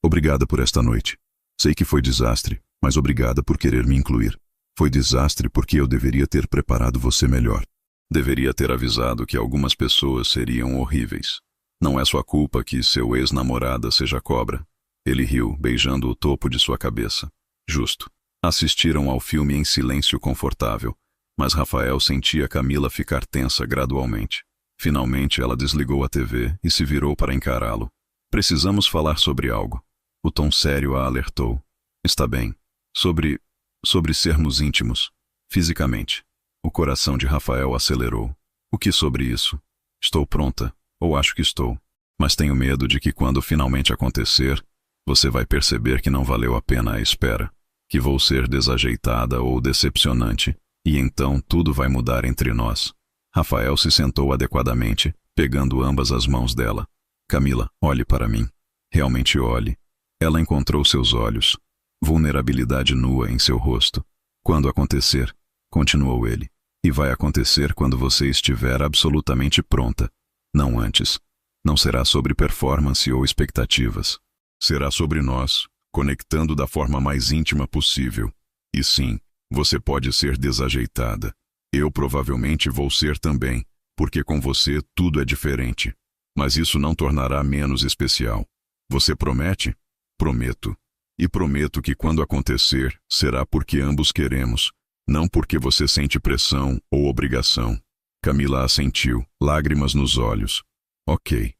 Obrigada por esta noite. Sei que foi desastre, mas obrigada por querer me incluir. Foi desastre porque eu deveria ter preparado você melhor. Deveria ter avisado que algumas pessoas seriam horríveis. Não é sua culpa que seu ex-namorada seja cobra. Ele riu, beijando o topo de sua cabeça. Justo. Assistiram ao filme em silêncio confortável, mas Rafael sentia Camila ficar tensa gradualmente. Finalmente ela desligou a TV e se virou para encará-lo. Precisamos falar sobre algo. O tom sério a alertou. Está bem. Sobre sermos íntimos. Fisicamente. O coração de Rafael acelerou. O que sobre isso? Estou pronta, ou acho que estou. Mas tenho medo de que quando finalmente acontecer, você vai perceber que não valeu a pena a espera. Que vou ser desajeitada ou decepcionante, e então tudo vai mudar entre nós. Rafael se sentou adequadamente, pegando ambas as mãos dela. Camila, olhe para mim. Realmente olhe. Ela encontrou seus olhos. Vulnerabilidade nua em seu rosto. Quando acontecer, continuou ele, e vai acontecer quando você estiver absolutamente pronta. Não antes. Não será sobre performance ou expectativas. Será sobre nós, conectando da forma mais íntima possível. E sim, você pode ser desajeitada. Eu provavelmente vou ser também, porque com você tudo é diferente. Mas isso não tornará menos especial. Você promete? Prometo. E prometo que quando acontecer, será porque ambos queremos, não porque você sente pressão ou obrigação. Camila assentiu, lágrimas nos olhos. Ok,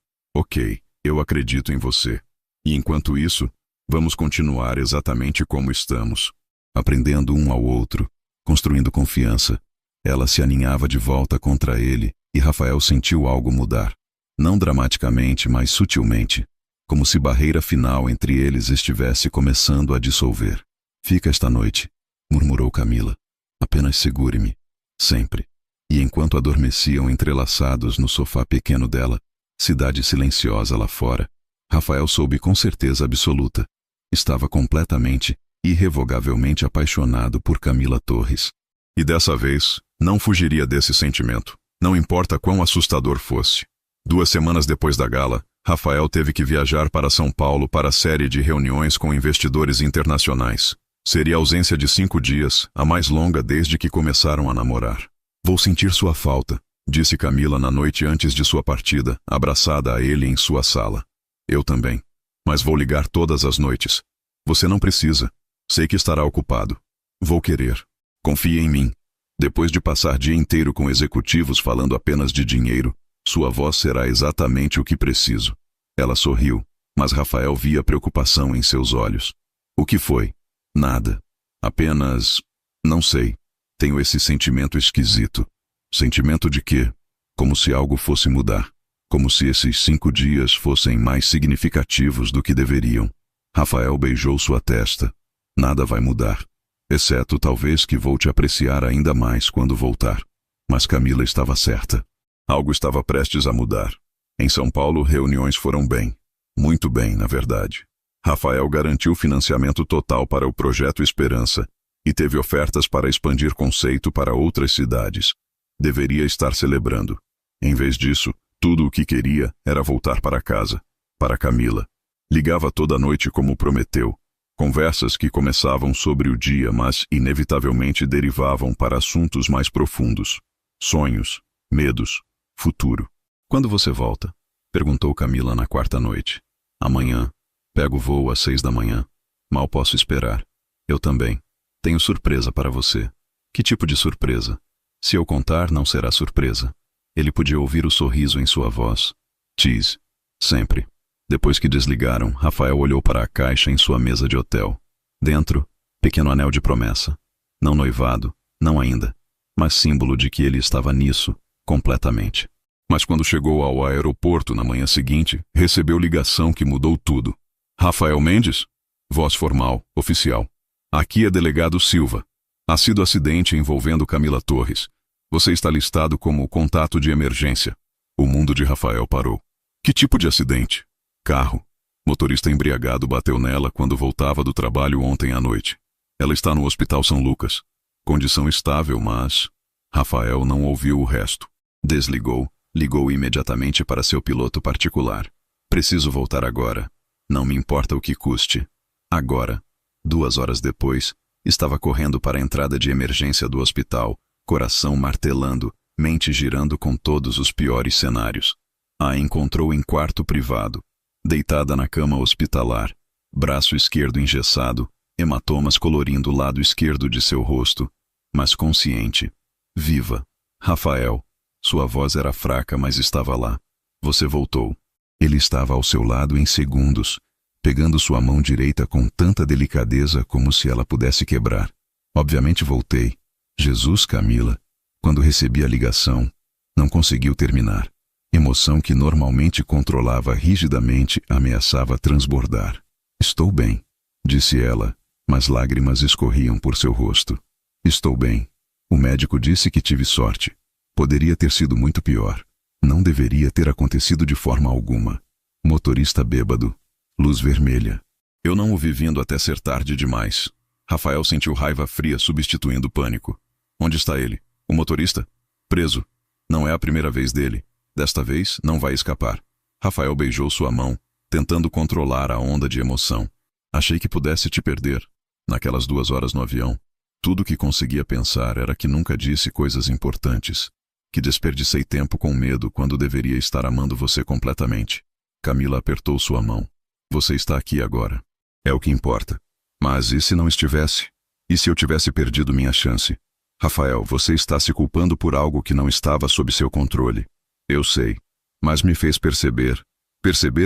eu acredito em você. E enquanto isso, vamos continuar exatamente como estamos, aprendendo um ao outro, construindo confiança. Ela se aninhava de volta contra ele, e Rafael sentiu algo mudar. Não dramaticamente, mas sutilmente, como se barreira final entre eles estivesse começando a dissolver. Fica esta noite, murmurou Camila. Apenas segure-me, sempre. E enquanto adormeciam entrelaçados no sofá pequeno dela, cidade silenciosa lá fora, Rafael soube com certeza absoluta. Estava completamente, irrevogavelmente apaixonado por Camila Torres. E dessa vez, não fugiria desse sentimento, não importa quão assustador fosse. 2 semanas depois da gala, Rafael teve que viajar para São Paulo para a série de reuniões com investidores internacionais. Seria a ausência de 5 dias, a mais longa desde que começaram a namorar. Vou sentir sua falta, disse Camila na noite antes de sua partida, abraçada a ele em sua sala. Eu também. Mas vou ligar todas as noites. Você não precisa. Sei que estará ocupado. Vou querer. Confie em mim. Depois de passar dia inteiro com executivos falando apenas de dinheiro, sua voz será exatamente o que preciso. Ela sorriu, mas Rafael via preocupação em seus olhos. O que foi? Nada. Apenas... não sei. Tenho esse sentimento esquisito. Sentimento de quê? Como se algo fosse mudar. Como se esses 5 dias fossem mais significativos do que deveriam. Rafael beijou sua testa. Nada vai mudar. Exceto talvez que vou te apreciar ainda mais quando voltar. Mas Camila estava certa. Algo estava prestes a mudar. Em São Paulo, reuniões foram bem. Muito bem, na verdade. Rafael garantiu financiamento total para o Projeto Esperança e teve ofertas para expandir conceito para outras cidades. Deveria estar celebrando. Em vez disso, tudo o que queria era voltar para casa, para Camila. Ligava toda noite como prometeu. Conversas que começavam sobre o dia, mas inevitavelmente derivavam para assuntos mais profundos. Sonhos, medos, futuro. Quando você volta? Perguntou Camila na quarta noite. Amanhã. Pego o voo às 6 da manhã. Mal posso esperar. Eu também. Tenho surpresa para você. Que tipo de surpresa? Se eu contar, não será surpresa. Ele podia ouvir o sorriso em sua voz. Tease. Sempre. Depois que desligaram, Rafael olhou para a caixa em sua mesa de hotel. Dentro, pequeno anel de promessa. Não noivado, não ainda, mas símbolo de que ele estava nisso, completamente. Mas quando chegou ao aeroporto na manhã seguinte, recebeu ligação que mudou tudo. Rafael Mendes? Voz formal, oficial. Aqui é delegado Silva. Ha sido acidente envolvendo Camila Torres. Você está listado como contato de emergência. O mundo de Rafael parou. Que tipo de acidente? Carro. Motorista embriagado bateu nela quando voltava do trabalho ontem à noite. Ela está no Hospital São Lucas. Condição estável, mas... Rafael não ouviu o resto. Desligou, ligou imediatamente para seu piloto particular. Preciso voltar agora. Não me importa o que custe. Agora. 2 horas depois, estava correndo para a entrada de emergência do hospital, coração martelando, mente girando com todos os piores cenários. A encontrou em quarto privado, deitada na cama hospitalar, braço esquerdo engessado, hematomas colorindo o lado esquerdo de seu rosto, mas consciente. Viva. Rafael. Sua voz era fraca, mas estava lá. Você voltou. Ele estava ao seu lado em segundos, pegando sua mão direita com tanta delicadeza como se ela pudesse quebrar. Obviamente voltei. Jesus, Camila. Quando recebi a ligação, não conseguiu terminar. Emoção que normalmente controlava rigidamente ameaçava transbordar. Estou bem, disse ela, mas lágrimas escorriam por seu rosto. Estou bem. O médico disse que tive sorte. Poderia ter sido muito pior. Não deveria ter acontecido de forma alguma. Motorista bêbado. Luz vermelha. Eu não o vi vindo até ser tarde demais. Rafael sentiu raiva fria substituindo pânico. Onde está ele? O motorista? Preso. Não é a primeira vez dele. Desta vez, não vai escapar. Rafael beijou sua mão, tentando controlar a onda de emoção. Achei que pudesse te perder. Naquelas 2 horas no avião, tudo o que conseguia pensar era que nunca disse coisas importantes. Que desperdicei tempo com medo quando deveria estar amando você completamente. Camila apertou sua mão. Você está aqui agora. É o que importa. Mas e se não estivesse? E se eu tivesse perdido minha chance? Rafael, você está se culpando por algo que não estava sob seu controle. Eu sei. Mas me fez perceber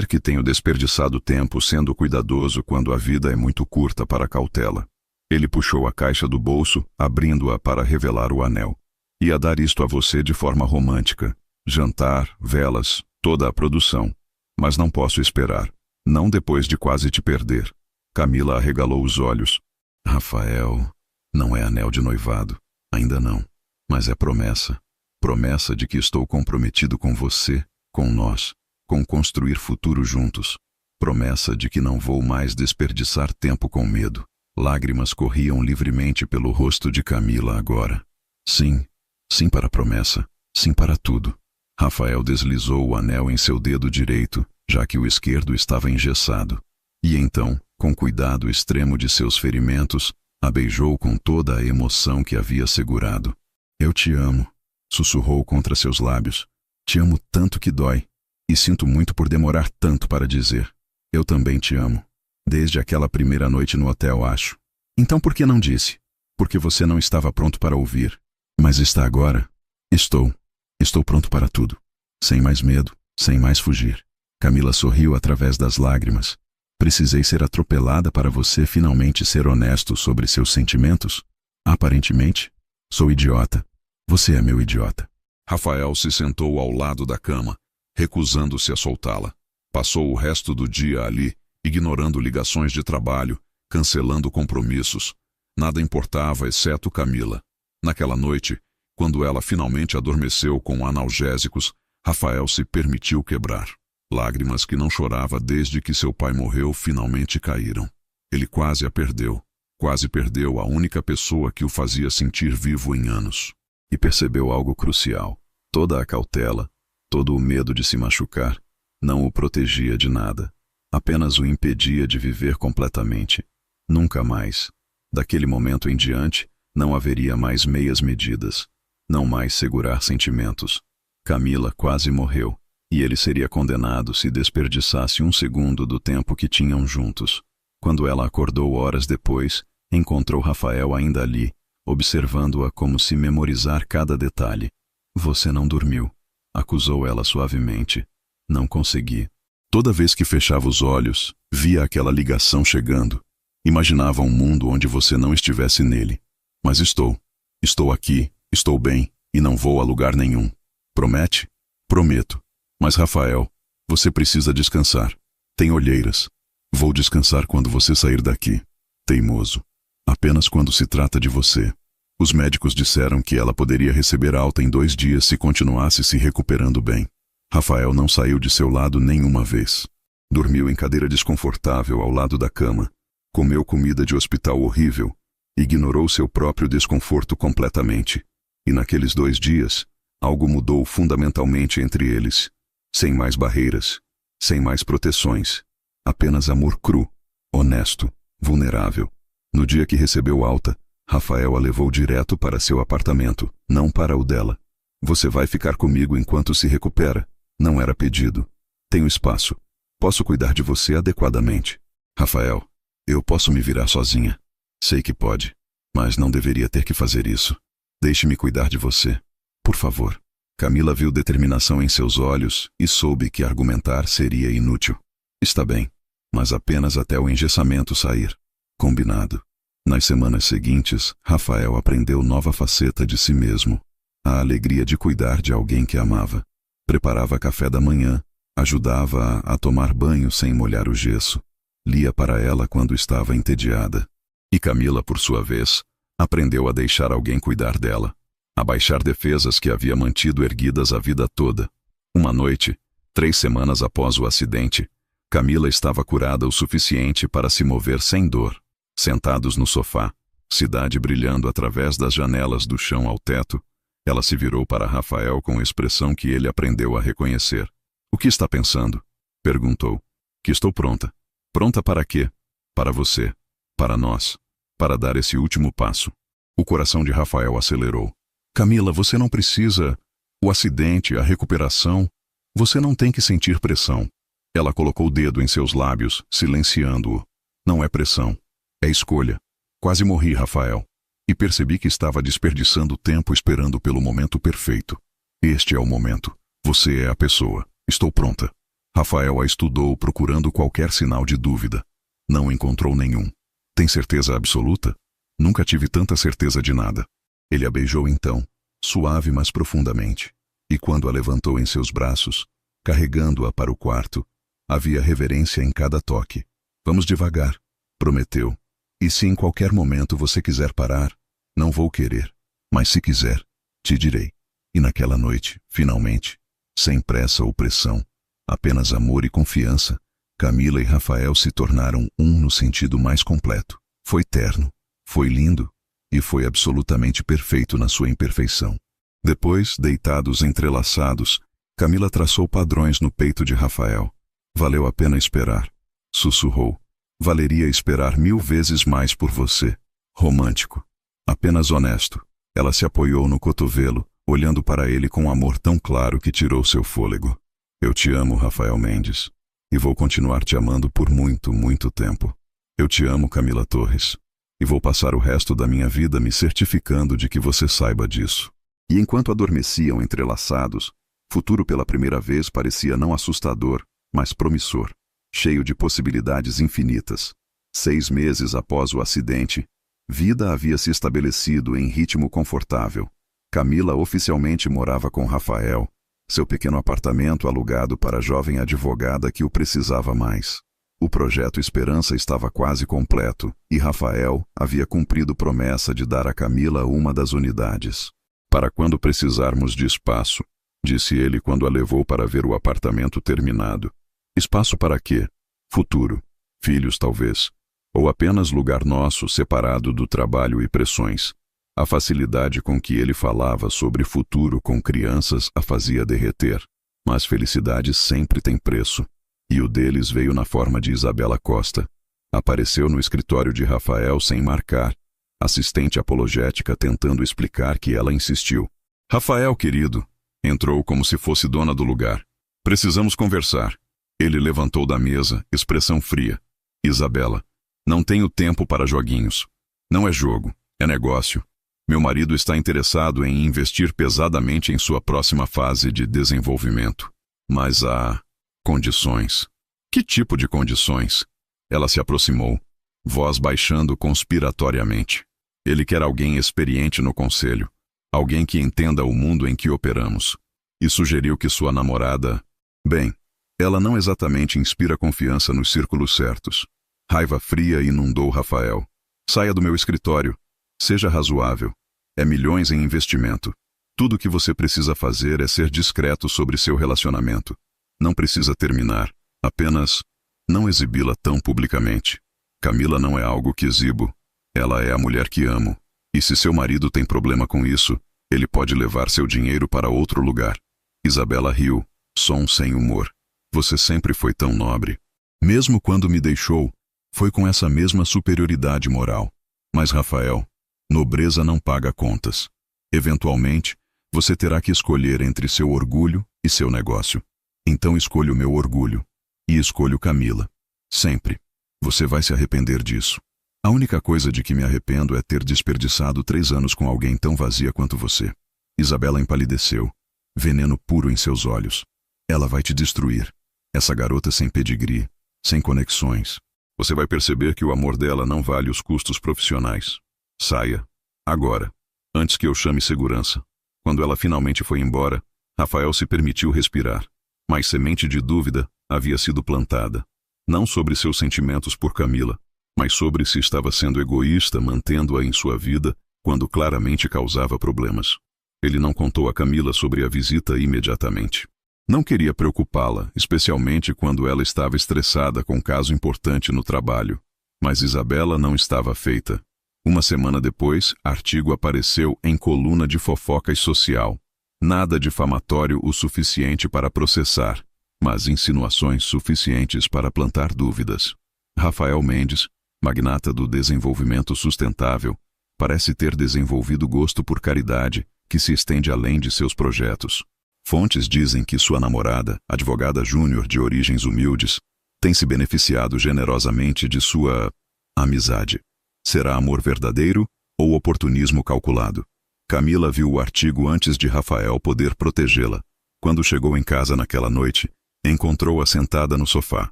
que tenho desperdiçado tempo sendo cuidadoso quando a vida é muito curta para cautela. Ele puxou a caixa do bolso, abrindo-a para revelar o anel. Ia dar isto a você de forma romântica. Jantar, velas, toda a produção. Mas não posso esperar. Não depois de quase te perder. Camila arregalou os olhos. Rafael, não é anel de noivado. Ainda não. Mas é promessa. Promessa de que estou comprometido com você, com nós, com construir futuro juntos. Promessa de que não vou mais desperdiçar tempo com medo. Lágrimas corriam livremente pelo rosto de Camila agora. Sim, sim para a promessa, sim para tudo. Rafael deslizou o anel em seu dedo direito, já que o esquerdo estava engessado. E então, com cuidado extremo de seus ferimentos, a beijou com toda a emoção que havia segurado. Eu te amo, sussurrou contra seus lábios. Te amo tanto que dói. E sinto muito por demorar tanto para dizer. Eu também te amo. Desde aquela primeira noite no hotel, acho. Então por que não disse? Porque você não estava pronto para ouvir. Mas está agora? Estou. Estou pronto para tudo. Sem mais medo, sem mais fugir. Camila sorriu através das lágrimas. Precisei ser atropelada para você finalmente ser honesto sobre seus sentimentos? Aparentemente, sou idiota. Você é meu idiota. Rafael se sentou ao lado da cama, recusando-se a soltá-la. Passou o resto do dia ali, ignorando ligações de trabalho, cancelando compromissos. Nada importava exceto Camila. Naquela noite, quando ela finalmente adormeceu com analgésicos, Rafael se permitiu quebrar. Lágrimas que não chorava desde que seu pai morreu finalmente caíram. Ele quase a perdeu. Quase perdeu a única pessoa que o fazia sentir vivo em anos. E percebeu algo crucial. Toda a cautela, todo o medo de se machucar, não o protegia de nada. Apenas o impedia de viver completamente. Nunca mais. Daquele momento em diante, não haveria mais meias medidas. Não mais segurar sentimentos. Camila quase morreu, e ele seria condenado se desperdiçasse um segundo do tempo que tinham juntos. Quando ela acordou horas depois, encontrou Rafael ainda ali, observando-a como se memorizar cada detalhe. Você não dormiu, acusou ela suavemente. Não consegui. Toda vez que fechava os olhos, via aquela ligação chegando. Imaginava um mundo onde você não estivesse nele. Mas estou aqui, estou bem, e não vou a lugar nenhum. Promete? Prometo. Mas Rafael, você precisa descansar. Tem olheiras. Vou descansar quando você sair daqui. Teimoso. Apenas quando se trata de você. Os médicos disseram que ela poderia receber alta em 2 dias se continuasse se recuperando bem. Rafael não saiu de seu lado nenhuma vez. Dormiu em cadeira desconfortável ao lado da cama. Comeu comida de hospital horrível. Ignorou seu próprio desconforto completamente. E naqueles 2 dias, algo mudou fundamentalmente entre eles. Sem mais barreiras. Sem mais proteções. Apenas amor cru, honesto, vulnerável. No dia que recebeu alta, Rafael a levou direto para seu apartamento, não para o dela. Você vai ficar comigo enquanto se recupera? Não era pedido. Tenho espaço. Posso cuidar de você adequadamente. Rafael, eu posso me virar sozinha. Sei que pode, mas não deveria ter que fazer isso. Deixe-me cuidar de você. Por favor. Camila viu determinação em seus olhos e soube que argumentar seria inútil. Está bem, mas apenas até o engessamento sair. Combinado. Nas semanas seguintes, Rafael aprendeu nova faceta de si mesmo. A alegria de cuidar de alguém que amava. Preparava café da manhã, ajudava-a a tomar banho sem molhar o gesso. Lia para ela quando estava entediada. E Camila, por sua vez, aprendeu a deixar alguém cuidar dela. A baixar defesas que havia mantido erguidas a vida toda. Uma noite, 3 semanas após o acidente, Camila estava curada o suficiente para se mover sem dor. Sentados no sofá, cidade brilhando através das janelas do chão ao teto, ela se virou para Rafael com expressão que ele aprendeu a reconhecer. O que está pensando? Perguntou. Que estou pronta. Pronta para quê? Para você. Para nós. Para dar esse último passo. O coração de Rafael acelerou. Camila, você não precisa. O acidente, a recuperação. Você não tem que sentir pressão. Ela colocou o dedo em seus lábios, silenciando-o. Não é pressão. É escolha. Quase morri, Rafael. E percebi que estava desperdiçando tempo esperando pelo momento perfeito. Este é o momento. Você é a pessoa. Estou pronta. Rafael a estudou procurando qualquer sinal de dúvida. Não encontrou nenhum. Tem certeza absoluta? Nunca tive tanta certeza de nada. Ele a beijou então, suave mas profundamente. E quando a levantou em seus braços, carregando-a para o quarto, havia reverência em cada toque. Vamos devagar, prometeu. E se em qualquer momento você quiser parar, não vou querer. Mas se quiser, te direi. E naquela noite, finalmente, sem pressa ou pressão, apenas amor e confiança, Camila e Rafael se tornaram um no sentido mais completo. Foi terno, foi lindo e foi absolutamente perfeito na sua imperfeição. Depois, deitados entrelaçados, Camila traçou padrões no peito de Rafael. Valeu a pena esperar. Sussurrou. Valeria esperar 1000 vezes mais por você. Romântico. Apenas honesto. Ela se apoiou no cotovelo, olhando para ele com um amor tão claro que tirou seu fôlego. Eu te amo, Rafael Mendes. E vou continuar te amando por muito, muito tempo. Eu te amo, Camila Torres. E vou passar o resto da minha vida me certificando de que você saiba disso. E enquanto adormeciam entrelaçados, futuro pela primeira vez parecia não assustador, mas promissor. Cheio de possibilidades infinitas. 6 meses após o acidente, vida havia se estabelecido em ritmo confortável. Camila oficialmente morava com Rafael, seu pequeno apartamento alugado para a jovem advogada que o precisava mais. O projeto Esperança estava quase completo e Rafael havia cumprido promessa de dar a Camila uma das unidades. Para quando precisarmos de espaço, disse ele quando a levou para ver o apartamento terminado. Espaço para quê? Futuro. Filhos, talvez. Ou apenas lugar nosso, separado do trabalho e pressões. A facilidade com que ele falava sobre futuro com crianças a fazia derreter. Mas felicidade sempre tem preço. E o deles veio na forma de Isabela Costa. Apareceu no escritório de Rafael sem marcar. Assistente apologética tentando explicar que ela insistiu. Rafael, querido. Entrou como se fosse dona do lugar. Precisamos conversar. Ele levantou da mesa, expressão fria. Isabela, não tenho tempo para joguinhos. Não é jogo, é negócio. Meu marido está interessado em investir pesadamente em sua próxima fase de desenvolvimento. Mas há condições. Que tipo de condições? Ela se aproximou, voz baixando conspiratoriamente. Ele quer alguém experiente no conselho, alguém que entenda o mundo em que operamos. E sugeriu que sua namorada... Bem, ela não exatamente inspira confiança nos círculos certos. Raiva fria inundou Rafael. Saia do meu escritório. Seja razoável. É milhões em investimento. Tudo o que você precisa fazer é ser discreto sobre seu relacionamento. Não precisa terminar. Apenas não exibi-la tão publicamente. Camila não é algo que exibo. Ela é a mulher que amo. E se seu marido tem problema com isso, ele pode levar seu dinheiro para outro lugar. Isabela riu, som sem humor. Você sempre foi tão nobre. Mesmo quando me deixou, foi com essa mesma superioridade moral. Mas, Rafael, nobreza não paga contas. Eventualmente, você terá que escolher entre seu orgulho e seu negócio. Então escolho meu orgulho. E escolho Camila. Sempre. Você vai se arrepender disso. A única coisa de que me arrependo é ter desperdiçado 3 anos com alguém tão vazia quanto você. Isabela empalideceu. Veneno puro em seus olhos. Ela vai te destruir. Essa garota sem pedigree, sem conexões. Você vai perceber que o amor dela não vale os custos profissionais. Saia. Agora. Antes que eu chame segurança. Quando ela finalmente foi embora, Rafael se permitiu respirar. Mas semente de dúvida havia sido plantada. Não sobre seus sentimentos por Camila, mas sobre se estava sendo egoísta mantendo-a em sua vida quando claramente causava problemas. Ele não contou a Camila sobre a visita imediatamente. Não queria preocupá-la, especialmente quando ela estava estressada com um caso importante no trabalho. Mas Isabela não estava feita. Uma semana depois, artigo apareceu em coluna de fofoca social. Nada difamatório o suficiente para processar, mas insinuações suficientes para plantar dúvidas. Rafael Mendes, magnata do desenvolvimento sustentável, parece ter desenvolvido gosto por caridade que se estende além de seus projetos. Fontes dizem que sua namorada, advogada júnior de origens humildes, tem se beneficiado generosamente de sua amizade. Será amor verdadeiro ou oportunismo calculado? Camila viu o artigo antes de Rafael poder protegê-la. Quando chegou em casa naquela noite, encontrou-a sentada no sofá,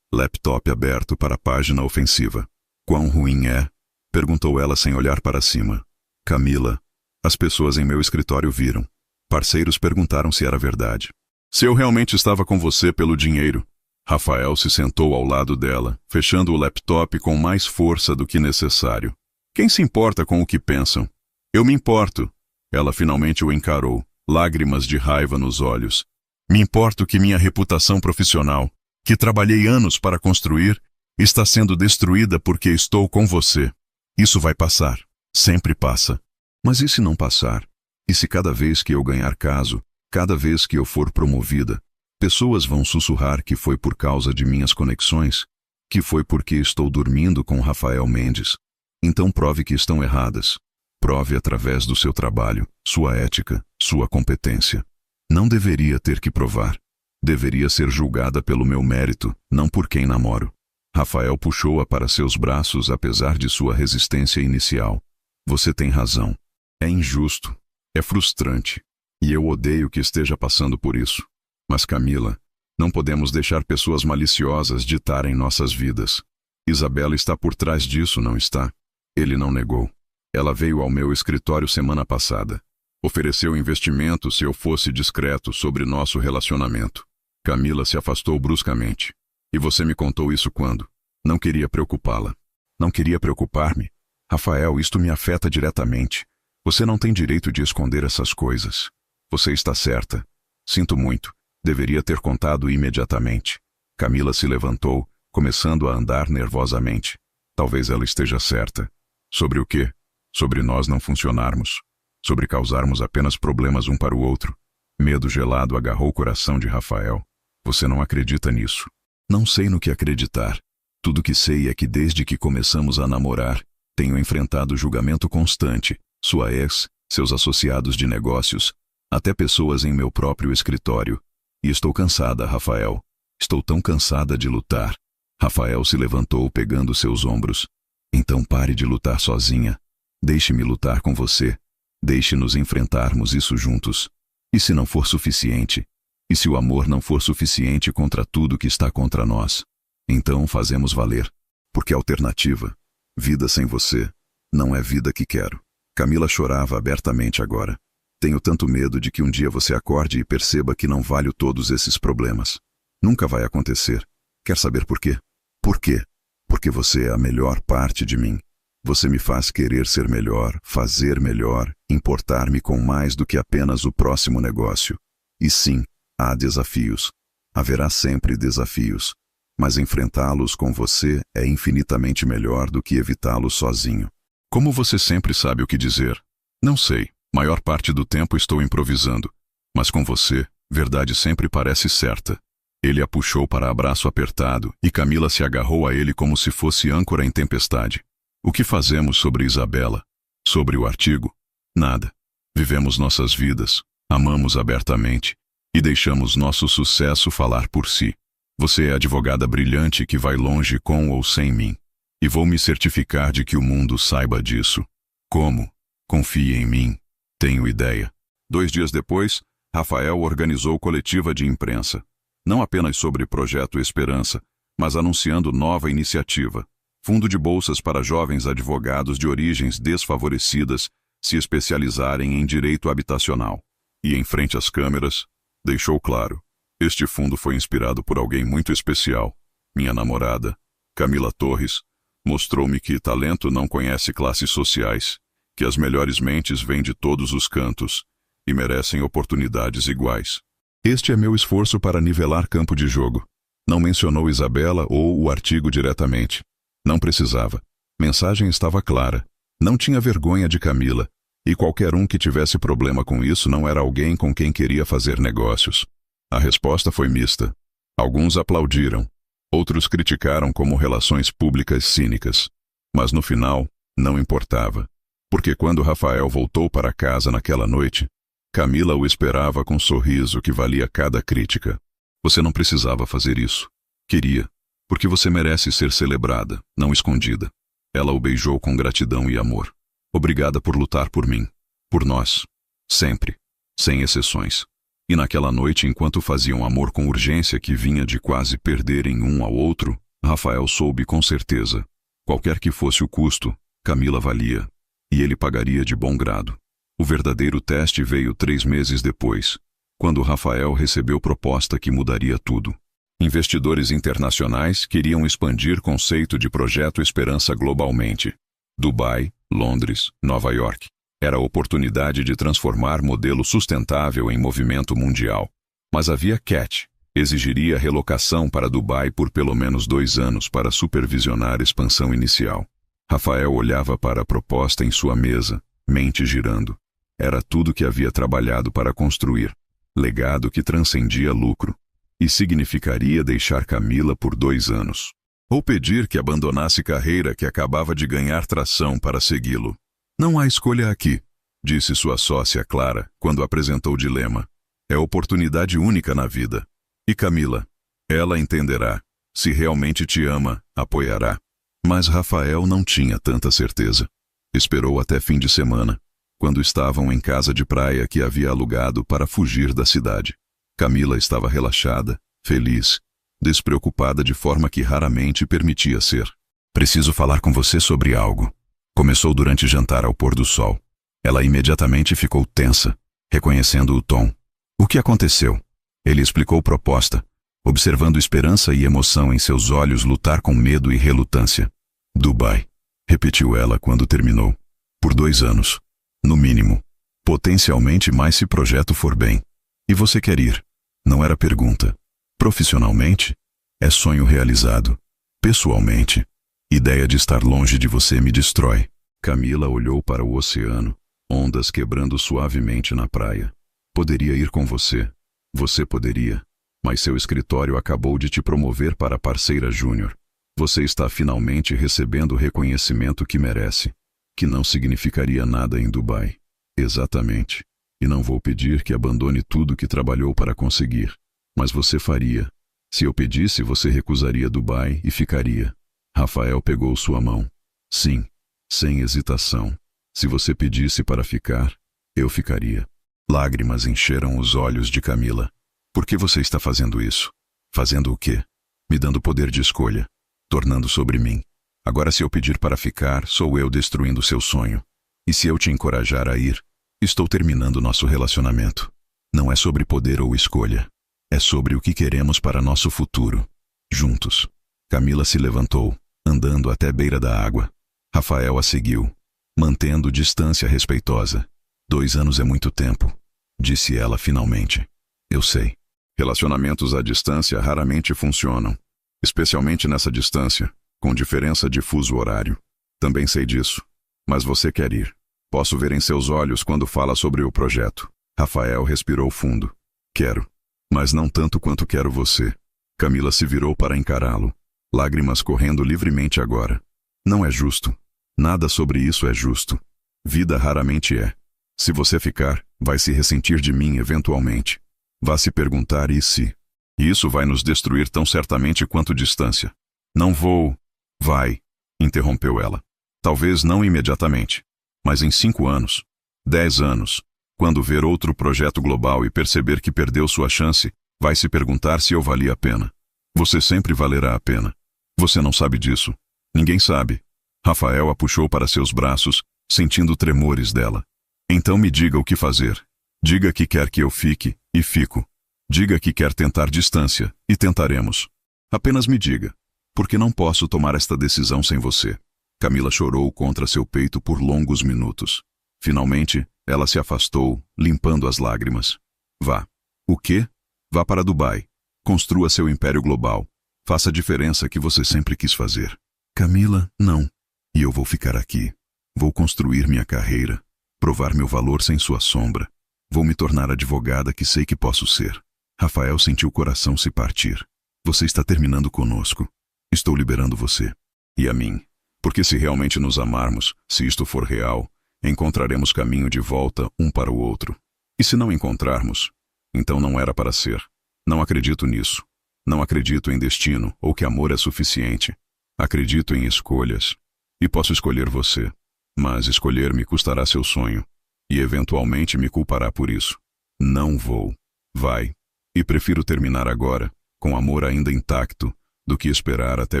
laptop aberto para a página ofensiva. Quão ruim é? Perguntou ela sem olhar para cima. Camila, as pessoas em meu escritório viram. Parceiros perguntaram se era verdade. Se eu realmente estava com você pelo dinheiro. Rafael se sentou ao lado dela, fechando o laptop com mais força do que necessário. Quem se importa com o que pensam? Eu me importo. Ela finalmente o encarou, lágrimas de raiva nos olhos. Me importo que minha reputação profissional, que trabalhei anos para construir, está sendo destruída porque estou com você. Isso vai passar. Sempre passa. Mas e se não passar? E se cada vez que eu ganhar caso, cada vez que eu for promovida, pessoas vão sussurrar que foi por causa de minhas conexões, que foi porque estou dormindo com Rafael Mendes? Então prove que estão erradas. Prove através do seu trabalho, sua ética, sua competência. Não deveria ter que provar. Deveria ser julgada pelo meu mérito, não por quem namoro. Rafael puxou-a para seus braços apesar de sua resistência inicial. Você tem razão. É injusto. É frustrante. E eu odeio que esteja passando por isso. Mas Camila, não podemos deixar pessoas maliciosas ditarem nossas vidas. Isabela está por trás disso, não está? Ele não negou. Ela veio ao meu escritório semana passada. Ofereceu investimento se eu fosse discreto sobre nosso relacionamento. Camila se afastou bruscamente. E você me contou isso quando? Não queria preocupá-la. Não queria preocupar-me? Rafael, isto me afeta diretamente. Você não tem direito de esconder essas coisas. Você está certa. Sinto muito. Deveria ter contado imediatamente. Camila se levantou, começando a andar nervosamente. Talvez ela esteja certa. Sobre o quê? Sobre nós não funcionarmos. Sobre causarmos apenas problemas um para o outro. Medo gelado agarrou o coração de Rafael. Você não acredita nisso. Não sei no que acreditar. Tudo que sei é que desde que começamos a namorar, tenho enfrentado julgamento constante. Sua ex, seus associados de negócios, até pessoas em meu próprio escritório. E estou cansada, Rafael. Estou tão cansada de lutar. Rafael se levantou pegando seus ombros. Então pare de lutar sozinha. Deixe-me lutar com você. Deixe-nos enfrentarmos isso juntos. E se não for suficiente? E se o amor não for suficiente contra tudo que está contra nós? Então fazemos valer. Porque a alternativa, vida sem você, não é vida que quero. Camila chorava abertamente agora. Tenho tanto medo de que um dia você acorde e perceba que não valho todos esses problemas. Nunca vai acontecer. Quer saber por quê? Por quê? Porque você é a melhor parte de mim. Você me faz querer ser melhor, fazer melhor, importar-me com mais do que apenas o próximo negócio. E sim, há desafios. Haverá sempre desafios. Mas enfrentá-los com você é infinitamente melhor do que evitá-los sozinho. Como você sempre sabe o que dizer? Não sei. Maior parte do tempo estou improvisando. Mas com você, verdade sempre parece certa. Ele a puxou para abraço apertado e Camila se agarrou a ele como se fosse âncora em tempestade. O que fazemos sobre Isabela? Sobre o artigo? Nada. Vivemos nossas vidas, amamos abertamente e deixamos nosso sucesso falar por si. Você é a advogada brilhante que vai longe com ou sem mim. E vou me certificar de que o mundo saiba disso. Como? Confie em mim. Tenho ideia. 2 dias depois, Rafael organizou coletiva de imprensa. Não apenas sobre Projeto Esperança, mas anunciando nova iniciativa. Fundo de bolsas para jovens advogados de origens desfavorecidas se especializarem em direito habitacional. E em frente às câmeras, deixou claro. Este fundo foi inspirado por alguém muito especial. Minha namorada, Camila Torres, mostrou-me que talento não conhece classes sociais, que as melhores mentes vêm de todos os cantos e merecem oportunidades iguais. Este é meu esforço para nivelar campo de jogo. Não mencionou Isabela ou o artigo diretamente. Não precisava. Mensagem estava clara. Não tinha vergonha de Camila, e qualquer um que tivesse problema com isso não era alguém com quem queria fazer negócios. A resposta foi mista. Alguns aplaudiram, outros criticaram como relações públicas cínicas. Mas no final, não importava. Porque quando Rafael voltou para casa naquela noite, Camila o esperava com um sorriso que valia cada crítica. Você não precisava fazer isso. Queria, porque você merece ser celebrada, não escondida. Ela o beijou com gratidão e amor. Obrigada por lutar por mim, por nós, sempre, sem exceções. E naquela noite, enquanto faziam amor com urgência que vinha de quase perderem um ao outro, Rafael soube com certeza. Qualquer que fosse o custo, Camila valia. E ele pagaria de bom grado. O verdadeiro teste veio 3 meses depois, quando Rafael recebeu proposta que mudaria tudo. Investidores internacionais queriam expandir conceito de Projeto Esperança globalmente. Dubai, Londres, Nova York. Era a oportunidade de transformar modelo sustentável em movimento mundial. Mas havia catch. Exigiria relocação para Dubai por pelo menos 2 anos para supervisionar a expansão inicial. Rafael olhava para a proposta em sua mesa, mente girando. Era tudo que havia trabalhado para construir. Legado que transcendia lucro. E significaria deixar Camila por 2 anos. Ou pedir que abandonasse carreira que acabava de ganhar tração para segui-lo. Não há escolha aqui, disse sua sócia Clara, quando apresentou o dilema. É oportunidade única na vida. E Camila? Ela entenderá. Se realmente te ama, apoiará. Mas Rafael não tinha tanta certeza. Esperou até fim de semana, quando estavam em casa de praia que havia alugado para fugir da cidade. Camila estava relaxada, feliz, despreocupada de forma que raramente permitia ser. Preciso falar com você sobre algo. Começou durante jantar ao pôr do sol. Ela imediatamente ficou tensa, reconhecendo o tom. O que aconteceu? Ele explicou proposta, observando esperança e emoção em seus olhos lutar com medo e relutância. Dubai, repetiu ela quando terminou. Por 2 anos. No mínimo. Potencialmente mais se o projeto for bem. E você quer ir? Não era pergunta. Profissionalmente? É sonho realizado. Pessoalmente? Ideia de estar longe de você me destrói. Camila olhou para o oceano, ondas quebrando suavemente na praia. Poderia ir com você. Você poderia. Mas seu escritório acabou de te promover para parceira júnior. Você está finalmente recebendo o reconhecimento que merece. Que não significaria nada em Dubai. Exatamente. E não vou pedir que abandone tudo que trabalhou para conseguir. Mas você faria. Se eu pedisse, você recusaria Dubai e ficaria. Rafael pegou sua mão. Sim. Sem hesitação. Se você pedisse para ficar, eu ficaria. Lágrimas encheram os olhos de Camila. Por que você está fazendo isso? Fazendo o quê? Me dando poder de escolha. Tornando sobre mim. Agora se eu pedir para ficar, sou eu destruindo seu sonho. E se eu te encorajar a ir, estou terminando nosso relacionamento. Não é sobre poder ou escolha. É sobre o que queremos para nosso futuro. Juntos. Camila se levantou, andando até a beira da água. Rafael a seguiu, mantendo distância respeitosa. 2 anos é muito tempo, disse ela finalmente. Eu sei. Relacionamentos à distância raramente funcionam. Especialmente nessa distância, com diferença de fuso horário. Também sei disso. Mas você quer ir. Posso ver em seus olhos quando fala sobre o projeto. Rafael respirou fundo. Quero. Mas não tanto quanto quero você. Camila se virou para encará-lo. Lágrimas correndo livremente agora. Não é justo. Nada sobre isso é justo. Vida raramente é. Se você ficar, vai se ressentir de mim eventualmente. Vá se perguntar e se. E isso vai nos destruir tão certamente quanto distância. Não vou. Vai, interrompeu ela. Talvez não imediatamente. Mas em 5 anos, 10 anos, quando ver outro projeto global e perceber que perdeu sua chance, vai se perguntar se eu valia a pena. Você sempre valerá a pena. Você não sabe disso. Ninguém sabe. Rafael a puxou para seus braços, sentindo tremores dela. Então me diga o que fazer. Diga que quer que eu fique, e fico. Diga que quer tentar distância, e tentaremos. Apenas me diga. Porque não posso tomar esta decisão sem você. Camila chorou contra seu peito por longos minutos. Finalmente, ela se afastou, limpando as lágrimas. Vá. O quê? Vá para Dubai. Construa seu império global. Faça a diferença que você sempre quis fazer. Camila, não. E eu vou ficar aqui. Vou construir minha carreira. Provar meu valor sem sua sombra. Vou me tornar a advogada que sei que posso ser. Rafael sentiu o coração se partir. Você está terminando conosco. Estou liberando você. E a mim. Porque se realmente nos amarmos, se isto for real, encontraremos caminho de volta um para o outro. E se não encontrarmos, então não era para ser. Não acredito nisso. Não acredito em destino ou que amor é suficiente. Acredito em escolhas. E posso escolher você. Mas escolher me custará seu sonho. E eventualmente me culpará por isso. Não vou. Vai. E prefiro terminar agora, com amor ainda intacto, do que esperar até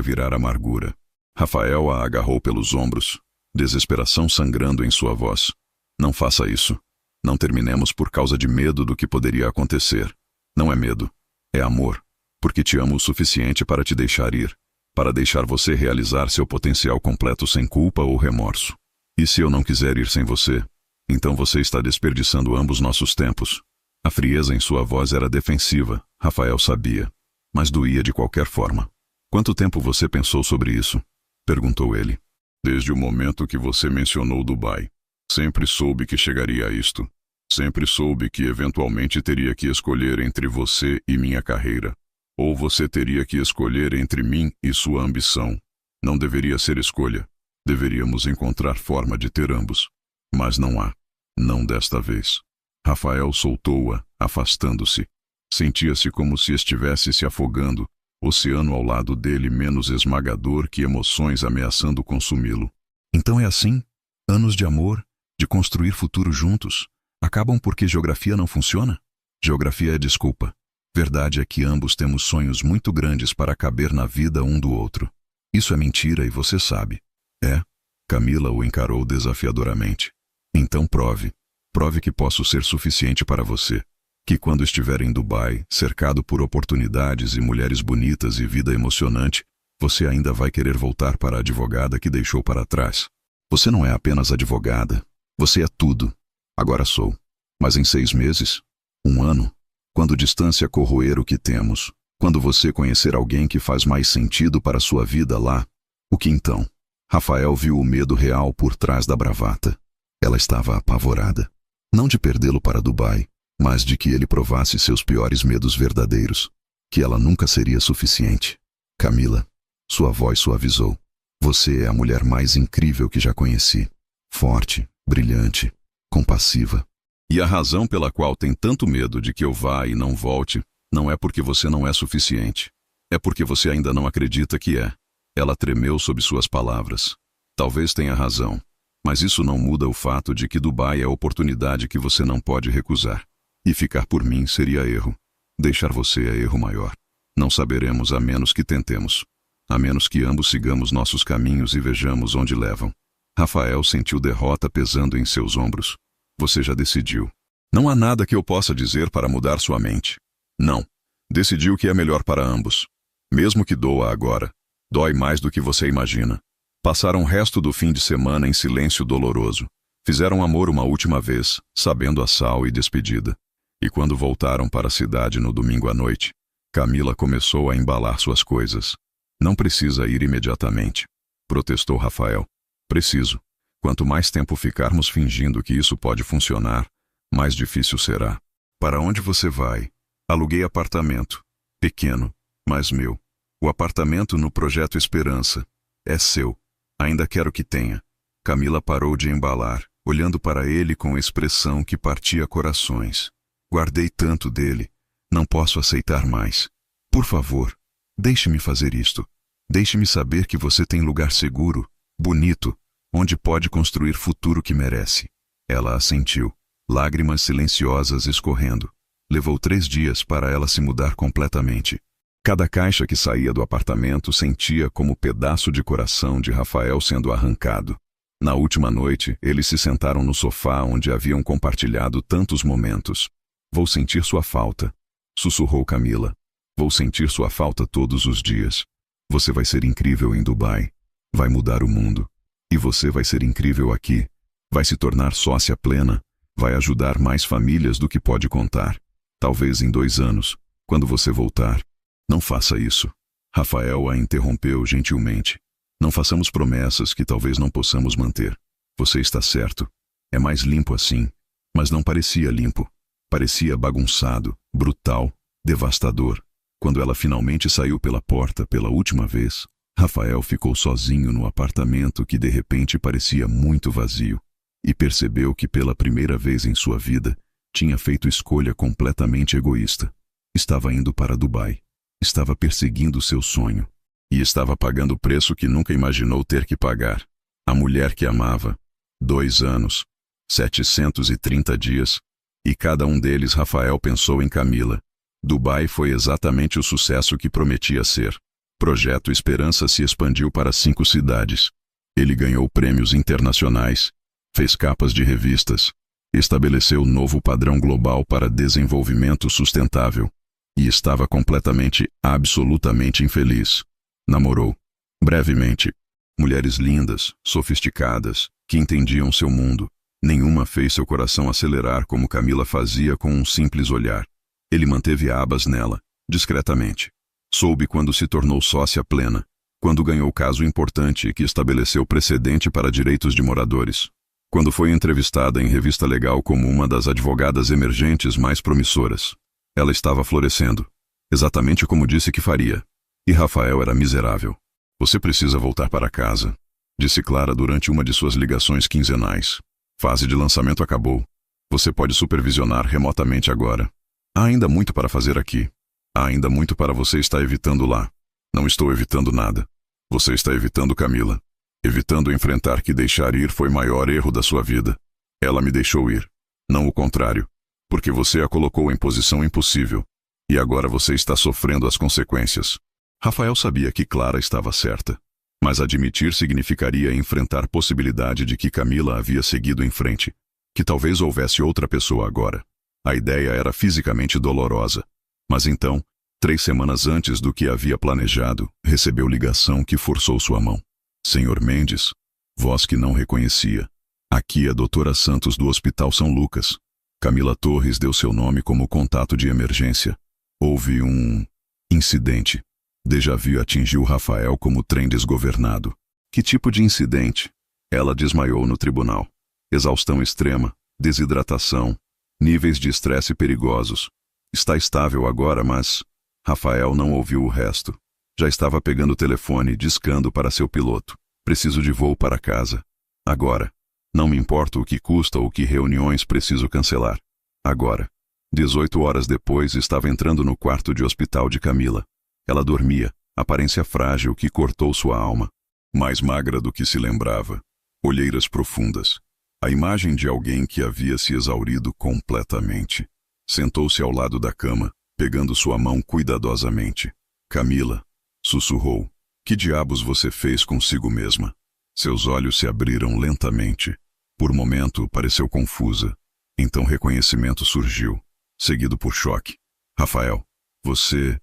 virar amargura. Rafael a agarrou pelos ombros, desesperação sangrando em sua voz. Não faça isso. Não terminemos por causa de medo do que poderia acontecer. Não é medo. É amor. Porque te amo o suficiente para te deixar ir. Para deixar você realizar seu potencial completo sem culpa ou remorso. E se eu não quiser ir sem você? Então você está desperdiçando ambos nossos tempos. A frieza em sua voz era defensiva, Rafael sabia. Mas doía de qualquer forma. Quanto tempo você pensou sobre isso? Perguntou ele. Desde o momento que você mencionou Dubai. Sempre soube que chegaria a isto. Sempre soube que eventualmente teria que escolher entre você e minha carreira. Ou você teria que escolher entre mim e sua ambição. Não deveria ser escolha. Deveríamos encontrar forma de ter ambos. Mas não há. Não desta vez. Rafael soltou-a, afastando-se. Sentia-se como se estivesse se afogando, oceano ao lado dele menos esmagador que emoções ameaçando consumi-lo. Então é assim? Anos de amor, de construir futuro juntos, acabam porque geografia não funciona? Geografia é desculpa. Verdade é que ambos temos sonhos muito grandes para caber na vida um do outro. Isso é mentira e você sabe. É? Camila o encarou desafiadoramente. Então prove. Prove que posso ser suficiente para você. Que quando estiver em Dubai, cercado por oportunidades e mulheres bonitas e vida emocionante, você ainda vai querer voltar para a advogada que deixou para trás. Você não é apenas advogada. Você é tudo. Agora sou. Mas em 6 meses? 1 ano? Quando distância corroer o que temos, quando você conhecer alguém que faz mais sentido para sua vida lá, o que então? Rafael viu o medo real por trás da bravata. Ela estava apavorada. Não de perdê-lo para Dubai, mas de que ele provasse seus piores medos verdadeiros. Que ela nunca seria suficiente. Camila, sua voz suavizou. Você é a mulher mais incrível que já conheci. Forte, brilhante, compassiva. E a razão pela qual tem tanto medo de que eu vá e não volte, não é porque você não é suficiente. É porque você ainda não acredita que é. Ela tremeu sob suas palavras. Talvez tenha razão, mas isso não muda o fato de que Dubai é a oportunidade que você não pode recusar. E ficar por mim seria erro. Deixar você é erro maior. Não saberemos a menos que tentemos. A menos que ambos sigamos nossos caminhos e vejamos onde levam. Rafael sentiu derrota pesando em seus ombros. Você já decidiu. Não há nada que eu possa dizer para mudar sua mente. Não. Decidi o que é melhor para ambos. Mesmo que doa agora. Dói mais do que você imagina. Passaram o resto do fim de semana em silêncio doloroso. Fizeram amor uma última vez, sabendo a sal e despedida. E quando voltaram para a cidade no domingo à noite, Camila começou a embalar suas coisas. Não precisa ir imediatamente, protestou Rafael. Preciso. Quanto mais tempo ficarmos fingindo que isso pode funcionar, mais difícil será. Para onde você vai? Aluguei apartamento. Pequeno, mas meu. O apartamento no Projeto Esperança. É seu. Ainda quero que tenha. Camila parou de embalar, olhando para ele com expressão que partia corações. Guardei tanto dele. Não posso aceitar mais. Por favor, deixe-me fazer isto. Deixe-me saber que você tem lugar seguro, bonito, onde pode construir futuro que merece. Ela assentiu, lágrimas silenciosas escorrendo. Levou 3 dias para ela se mudar completamente. Cada caixa que saía do apartamento sentia como pedaço de coração de Rafael sendo arrancado. Na última noite, eles se sentaram no sofá onde haviam compartilhado tantos momentos. Vou sentir sua falta, sussurrou Camila. Vou sentir sua falta todos os dias. Você vai ser incrível em Dubai. Vai mudar o mundo. E você vai ser incrível aqui. Vai se tornar sócia plena. Vai ajudar mais famílias do que pode contar. Talvez em 2 anos, quando você voltar. Não faça isso. Rafael a interrompeu gentilmente. Não façamos promessas que talvez não possamos manter. Você está certo. É mais limpo assim. Mas não parecia limpo. Parecia bagunçado, brutal, devastador. Quando ela finalmente saiu pela porta pela última vez, Rafael ficou sozinho no apartamento que de repente parecia muito vazio. E percebeu que pela primeira vez em sua vida, tinha feito escolha completamente egoísta. Estava indo para Dubai. Estava perseguindo seu sonho. E estava pagando o preço que nunca imaginou ter que pagar. A mulher que amava. 2 anos. 730 dias. E cada um deles Rafael pensou em Camila. Dubai foi exatamente o sucesso que prometia ser. Projeto Esperança se expandiu para 5 cidades. Ele ganhou prêmios internacionais. Fez capas de revistas. Estabeleceu novo padrão global para desenvolvimento sustentável. E estava completamente, absolutamente infeliz. Namorou. Brevemente. Mulheres lindas, sofisticadas, que entendiam seu mundo. Nenhuma fez seu coração acelerar como Camila fazia com um simples olhar. Ele manteve abas nela, discretamente. Soube quando se tornou sócia plena, quando ganhou caso importante que estabeleceu precedente para direitos de moradores. Quando foi entrevistada em revista legal como uma das advogadas emergentes mais promissoras. Ela estava florescendo, exatamente como disse que faria. E Rafael era miserável. Você precisa voltar para casa, disse Clara durante uma de suas ligações quinzenais. Fase de lançamento acabou. Você pode supervisionar remotamente agora. Há ainda muito para fazer aqui. Há ainda muito para você estar evitando lá. Não estou evitando nada. Você está evitando Camila. Evitando enfrentar que deixar ir foi o maior erro da sua vida. Ela me deixou ir. Não o contrário. Porque você a colocou em posição impossível. E agora você está sofrendo as consequências. Rafael sabia que Clara estava certa. Mas admitir significaria enfrentar a possibilidade de que Camila havia seguido em frente, Que talvez houvesse outra pessoa agora. A ideia era fisicamente dolorosa. Mas então, 3 semanas antes do que havia planejado, recebeu ligação que forçou sua mão. Senhor Mendes, voz que não reconhecia. Aqui é a doutora Santos do Hospital São Lucas. Camila Torres deu seu nome como contato de emergência. Houve um incidente. Déjà vu atingiu Rafael como trem desgovernado. Que tipo de incidente? Ela desmaiou no tribunal. Exaustão extrema, desidratação, níveis de estresse perigosos. Está estável agora, mas... Rafael não ouviu o resto. Já estava pegando o telefone, discando para seu piloto. Preciso de voo para casa. Agora. Não me importa o que custa ou que reuniões preciso cancelar. Agora. 18 horas depois, estava entrando no quarto de hospital de Camila. Ela dormia, aparência frágil que cortou sua alma. Mais magra do que se lembrava. Olheiras profundas. A imagem de alguém que havia se exaurido completamente. Sentou-se ao lado da cama, pegando sua mão cuidadosamente. Camila, sussurrou. Que diabos você fez consigo mesma? Seus olhos se abriram lentamente. Por um momento, pareceu confusa. Então reconhecimento surgiu, seguido por choque. Rafael, você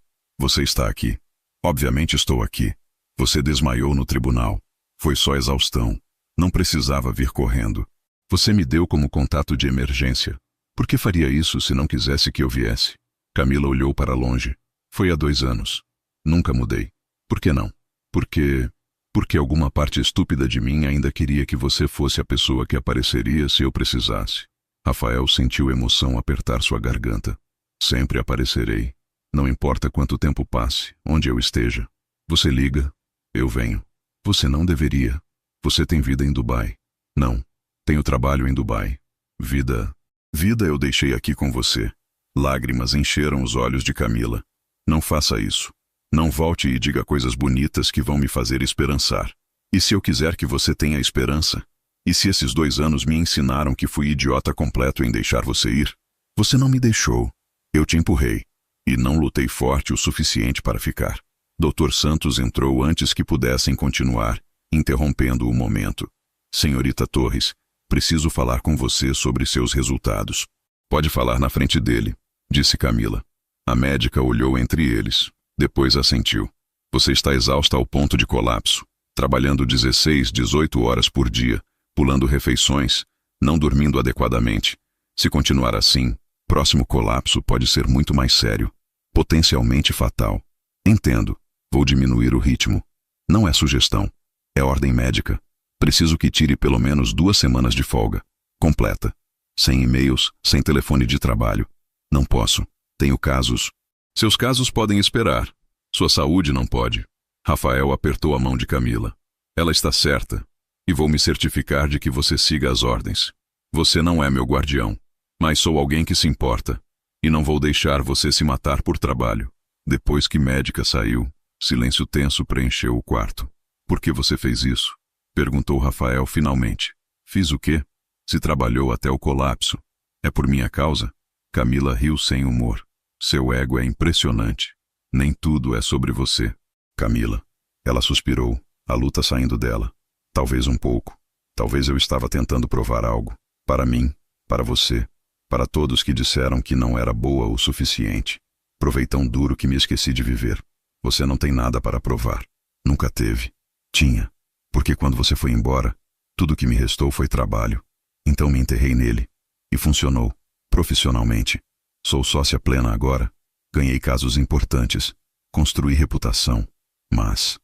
está aqui. Obviamente estou aqui. Você desmaiou no tribunal. Foi só exaustão. Não precisava vir correndo. Você me deu como contato de emergência. Por que faria isso se não quisesse que eu viesse? Camila olhou para longe. Foi há 2 anos. Nunca mudei. Por que não? Porque alguma parte estúpida de mim ainda queria que você fosse a pessoa que apareceria se eu precisasse. Rafael sentiu emoção apertar sua garganta. Sempre aparecerei. Não importa quanto tempo passe, onde eu esteja. Você liga, eu venho. Você não deveria. Você tem vida em Dubai. Não. Tenho trabalho em Dubai. Vida eu deixei aqui com você. Lágrimas encheram os olhos de Camila. Não faça isso. Não volte e diga coisas bonitas que vão me fazer esperançar. E se eu quiser que você tenha esperança? E se esses 2 anos me ensinaram que fui idiota completo em deixar você ir? Você não me deixou. Eu te empurrei. E não lutei forte o suficiente para ficar. Dr. Santos entrou antes que pudessem continuar, interrompendo o momento. Senhorita Torres, preciso falar com você sobre seus resultados. Pode falar na frente dele, disse Camila. A médica olhou entre eles. Depois assentiu. Você está exausta ao ponto de colapso, trabalhando 16, 18 horas por dia, pulando refeições, não dormindo adequadamente. Se continuar assim, próximo colapso pode ser muito mais sério, potencialmente fatal. Entendo. Vou diminuir o ritmo. Não é sugestão. É ordem médica. Preciso que tire pelo menos 2 semanas de folga. Completa. Sem e-mails, sem telefone de trabalho. Não posso. Tenho casos. Seus casos podem esperar. Sua saúde não pode. Rafael apertou a mão de Camila. Ela está certa. E vou me certificar de que você siga as ordens. Você não é meu guardião. Mas sou alguém que se importa. E não vou deixar você se matar por trabalho. Depois que médica saiu, silêncio tenso preencheu o quarto. Por que você fez isso? Perguntou Rafael finalmente. Fiz o quê? Se trabalhou até o colapso. É por minha causa? Camila riu sem humor. Seu ego é impressionante. Nem tudo é sobre você. Camila. Ela suspirou, a luta saindo dela. Talvez um pouco. Talvez eu estava tentando provar algo. Para mim, para você, para todos que disseram que não era boa o suficiente. Provei tão duro que me esqueci de viver. Você não tem nada para provar. Nunca teve. Tinha. Porque quando você foi embora, tudo que me restou foi trabalho. Então me enterrei nele. E funcionou. Profissionalmente. Sou sócia plena agora. Ganhei casos importantes. Construí reputação. Mas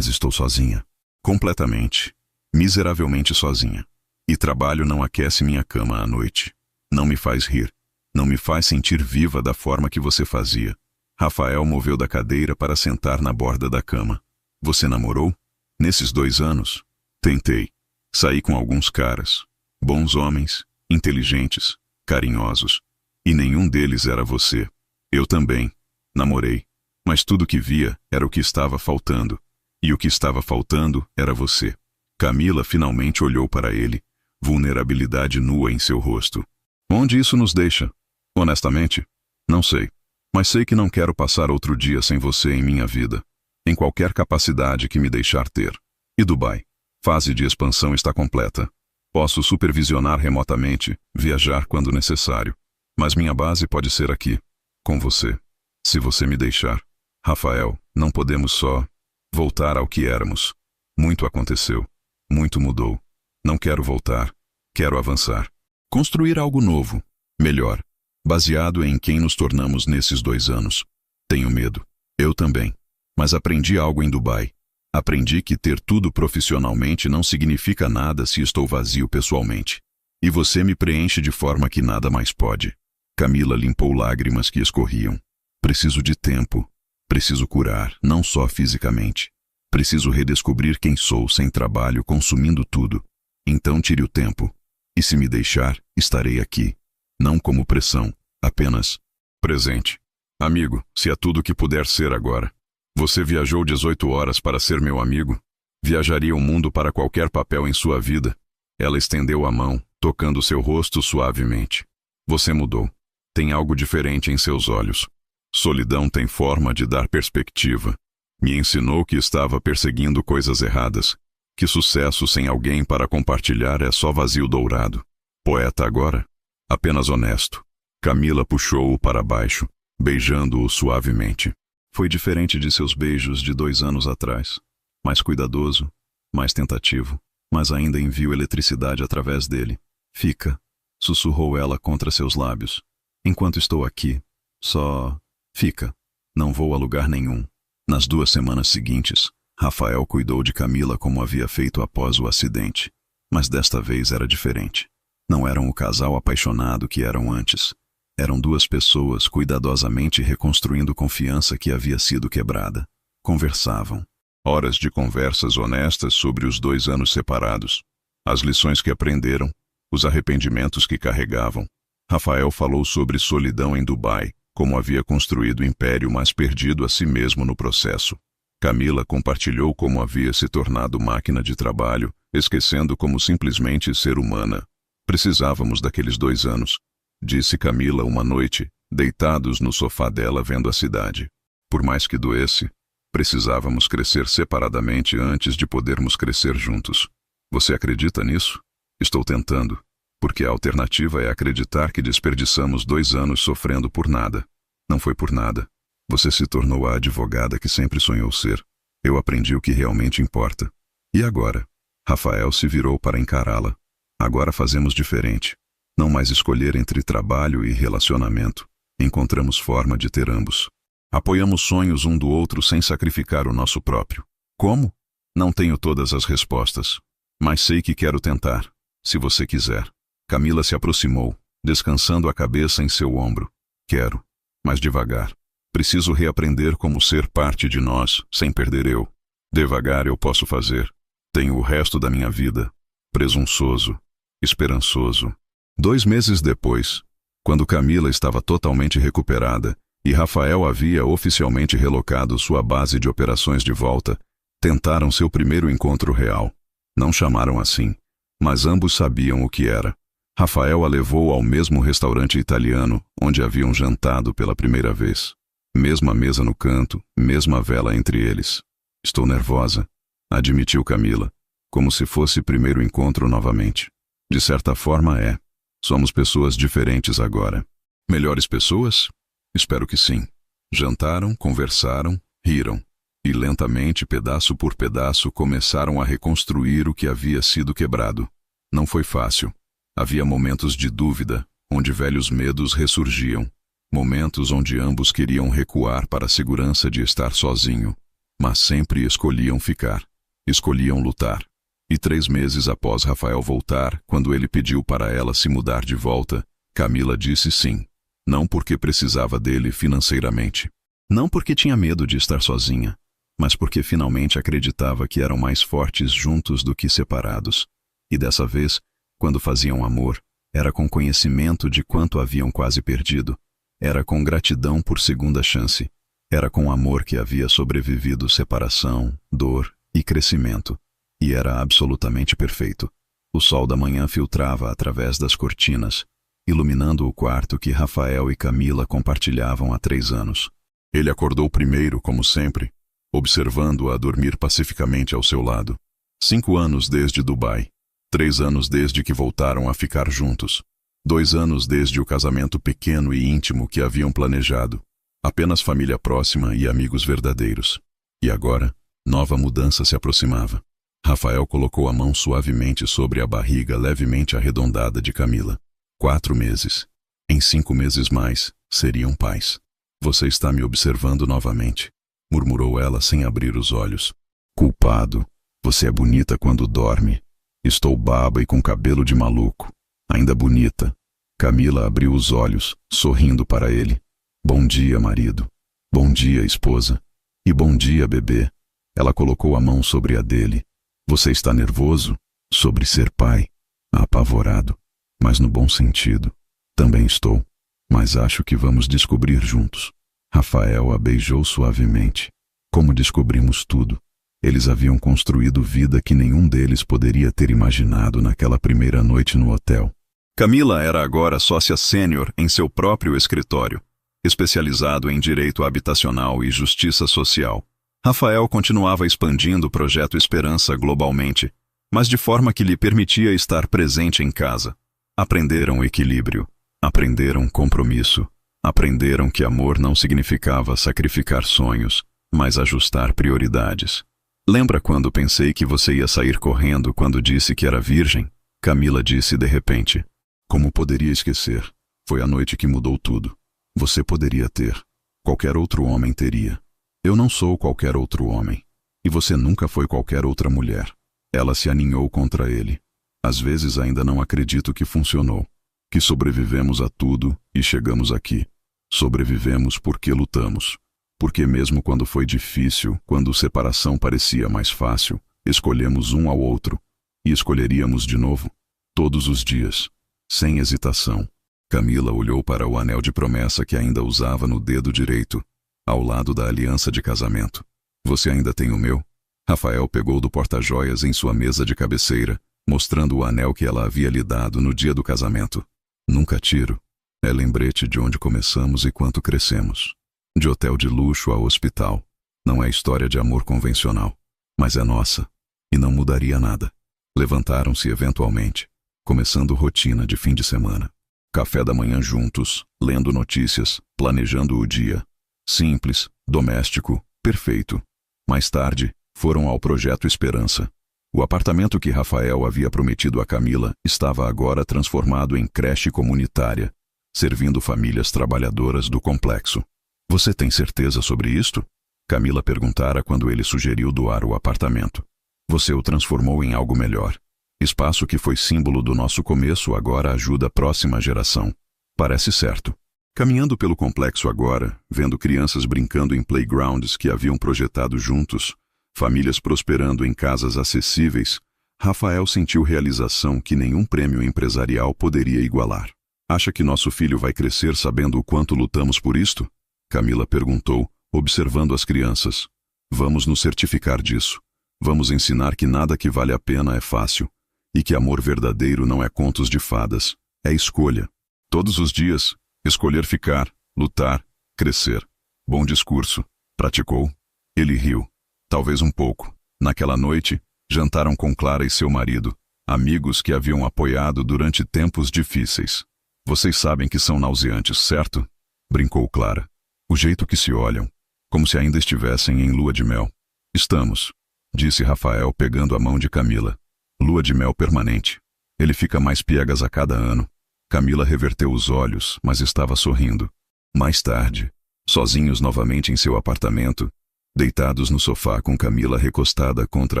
estou sozinha. Completamente. Miseravelmente sozinha. E trabalho não aquece minha cama à noite. Não me faz rir. Não me faz sentir viva da forma que você fazia. Rafael moveu da cadeira para sentar na borda da cama. Você namorou? Nesses 2 anos? Tentei. Saí com alguns caras. Bons homens, inteligentes, carinhosos. E nenhum deles era você. Eu também. Namorei. Mas tudo que via era o que estava faltando. E o que estava faltando era você. Camila finalmente olhou para ele, vulnerabilidade nua em seu rosto. Onde isso nos deixa? Honestamente, não sei. Mas sei que não quero passar outro dia sem você em minha vida. Em qualquer capacidade que me deixar ter. E Dubai? Fase de expansão está completa. Posso supervisionar remotamente, viajar quando necessário. Mas minha base pode ser aqui, com você. Se você me deixar. Rafael, não podemos só voltar ao que éramos. Muito aconteceu. Muito mudou. Não quero voltar. Quero avançar. Construir algo novo, melhor, baseado em quem nos tornamos nesses 2 anos. Tenho medo. Eu também. Mas aprendi algo em Dubai. Aprendi que ter tudo profissionalmente não significa nada se estou vazio pessoalmente. E você me preenche de forma que nada mais pode. Camila limpou lágrimas que escorriam. Preciso de tempo. Preciso curar, não só fisicamente. Preciso redescobrir quem sou sem trabalho, consumindo tudo. Então tire o tempo. E se me deixar, estarei aqui. Não como pressão, apenas presente. Amigo, se é tudo o que puder ser agora. Você viajou 18 horas para ser meu amigo? Viajaria o mundo para qualquer papel em sua vida. Ela estendeu a mão, tocando seu rosto suavemente. Você mudou. Tem algo diferente em seus olhos. Solidão tem forma de dar perspectiva. Me ensinou que estava perseguindo coisas erradas. Que sucesso sem alguém para compartilhar é só vazio dourado. Poeta agora? Apenas honesto. Camila puxou-o para baixo, beijando-o suavemente. Foi diferente de seus beijos de 2 anos atrás. Mais cuidadoso, mais tentativo, mas ainda enviou eletricidade através dele. Fica, sussurrou ela contra seus lábios. Enquanto estou aqui, só fica. Não vou a lugar nenhum. Nas 2 semanas seguintes, Rafael cuidou de Camila como havia feito após o acidente. Mas desta vez era diferente. Não eram o casal apaixonado que eram antes. Eram 2 pessoas cuidadosamente reconstruindo confiança que havia sido quebrada. Conversavam. Horas de conversas honestas sobre os 2 anos separados. As lições que aprenderam, os arrependimentos que carregavam. Rafael falou sobre solidão em Dubai, como havia construído o império, mas perdido a si mesmo no processo. Camila compartilhou como havia se tornado máquina de trabalho, esquecendo como simplesmente ser humana. Precisávamos daqueles 2 anos, disse Camila uma noite, deitados no sofá dela vendo a cidade. Por mais que doesse, precisávamos crescer separadamente antes de podermos crescer juntos. Você acredita nisso? Estou tentando, porque a alternativa é acreditar que desperdiçamos 2 anos sofrendo por nada. Não foi por nada. Você se tornou a advogada que sempre sonhou ser. Eu aprendi o que realmente importa. E agora? Rafael se virou para encará-la. Agora fazemos diferente. Não mais escolher entre trabalho e relacionamento. Encontramos forma de ter ambos. Apoiamos sonhos um do outro sem sacrificar o nosso próprio. Como? Não tenho todas as respostas. Mas sei que quero tentar, se você quiser. Camila se aproximou, descansando a cabeça em seu ombro. Quero, mas devagar. Preciso reaprender como ser parte de nós, sem perder eu. Devagar eu posso fazer. Tenho o resto da minha vida. Presunçoso, esperançoso. 2 meses depois, quando Camila estava totalmente recuperada e Rafael havia oficialmente relocado sua base de operações de volta, tentaram seu primeiro encontro real. Não chamaram assim, mas ambos sabiam o que era. Rafael a levou ao mesmo restaurante italiano onde haviam jantado pela primeira vez. Mesma mesa no canto, mesma vela entre eles. Estou nervosa, admitiu Camila, como se fosse primeiro encontro novamente. De certa forma é. Somos pessoas diferentes agora. Melhores pessoas? Espero que sim. Jantaram, conversaram, riram. E lentamente, pedaço por pedaço, começaram a reconstruir o que havia sido quebrado. Não foi fácil. Havia momentos de dúvida, onde velhos medos ressurgiam. Momentos onde ambos queriam recuar para a segurança de estar sozinho. Mas sempre escolhiam ficar. Escolhiam lutar. E 3 meses após Rafael voltar, quando ele pediu para ela se mudar de volta, Camila disse sim. Não porque precisava dele financeiramente. Não porque tinha medo de estar sozinha, mas porque finalmente acreditava que eram mais fortes juntos do que separados. E dessa vez, quando faziam amor, era com conhecimento de quanto haviam quase perdido. Era com gratidão por segunda chance. Era com amor que havia sobrevivido separação, dor e crescimento. E era absolutamente perfeito. O sol da manhã filtrava através das cortinas, iluminando o quarto que Rafael e Camila compartilhavam há 3 anos. Ele acordou primeiro, como sempre, observando-a dormir pacificamente ao seu lado. 5 anos desde Dubai. 3 anos desde que voltaram a ficar juntos. 2 anos desde o casamento pequeno e íntimo que haviam planejado. Apenas família próxima e amigos verdadeiros. E agora, nova mudança se aproximava. Rafael colocou a mão suavemente sobre a barriga levemente arredondada de Camila. 4 meses. Em 5 meses mais, seriam pais. Você está me observando novamente, murmurou ela sem abrir os olhos. Culpado. Você é bonita quando dorme. Estou baba e com cabelo de maluco. Ainda bonita. Camila abriu os olhos, sorrindo para ele. Bom dia, marido. Bom dia, esposa. E bom dia, bebê. Ela colocou a mão sobre a dele. Você está nervoso? Sobre ser pai? Apavorado. Mas no bom sentido. Também estou. Mas acho que vamos descobrir juntos. Rafael a beijou suavemente. Como descobrimos tudo. Eles haviam construído vida que nenhum deles poderia ter imaginado naquela primeira noite no hotel. Camila era agora sócia sênior em seu próprio escritório, especializado em direito habitacional e justiça social. Rafael continuava expandindo o projeto Esperança globalmente, mas de forma que lhe permitia estar presente em casa. Aprenderam equilíbrio, aprenderam compromisso, aprenderam que amor não significava sacrificar sonhos, mas ajustar prioridades. Lembra quando pensei que você ia sair correndo quando disse que era virgem? Camila disse de repente. Como poderia esquecer? Foi a noite que mudou tudo. Você poderia ter. Qualquer outro homem teria. Eu não sou qualquer outro homem. E você nunca foi qualquer outra mulher. Ela se aninhou contra ele. Às vezes ainda não acredito que funcionou. Que sobrevivemos a tudo e chegamos aqui. Sobrevivemos porque lutamos. Porque mesmo quando foi difícil, quando separação parecia mais fácil, escolhemos um ao outro. E escolheríamos de novo. Todos os dias. Sem hesitação. Camila olhou para o anel de promessa que ainda usava no dedo direito, ao lado da aliança de casamento. Você ainda tem o meu? Rafael pegou do porta-joias em sua mesa de cabeceira, mostrando o anel que ela havia lhe dado no dia do casamento. Nunca tiro. É lembrete de onde começamos e quanto crescemos. De hotel de luxo a hospital. Não é história de amor convencional, mas é nossa. E não mudaria nada. Levantaram-se eventualmente, começando rotina de fim de semana. Café da manhã juntos, lendo notícias, planejando o dia. Simples, doméstico, perfeito. Mais tarde, foram ao Projeto Esperança. O apartamento que Rafael havia prometido a Camila estava agora transformado em creche comunitária, servindo famílias trabalhadoras do complexo. Você tem certeza sobre isto? Camila perguntara quando ele sugeriu doar o apartamento. Você o transformou em algo melhor. Espaço que foi símbolo do nosso começo agora ajuda a próxima geração. Parece certo. Caminhando pelo complexo agora, vendo crianças brincando em playgrounds que haviam projetado juntos, famílias prosperando em casas acessíveis, Rafael sentiu realização que nenhum prêmio empresarial poderia igualar. Acha que nosso filho vai crescer sabendo o quanto lutamos por isto? Camila perguntou, observando as crianças. Vamos nos certificar disso. Vamos ensinar que nada que vale a pena é fácil. E que amor verdadeiro não é contos de fadas, é escolha. Todos os dias, escolher ficar, lutar, crescer. Bom discurso. Praticou? Ele riu. Talvez um pouco. Naquela noite, jantaram com Clara e seu marido, amigos que haviam apoiado durante tempos difíceis. Vocês sabem que são nauseantes, certo? Brincou Clara. O jeito que se olham, como se ainda estivessem em lua de mel. Estamos, disse Rafael pegando a mão de Camila. Lua de mel permanente. Ele fica mais piegas a cada ano. Camila reverteu os olhos, mas estava sorrindo. Mais tarde, sozinhos novamente em seu apartamento, deitados no sofá com Camila recostada contra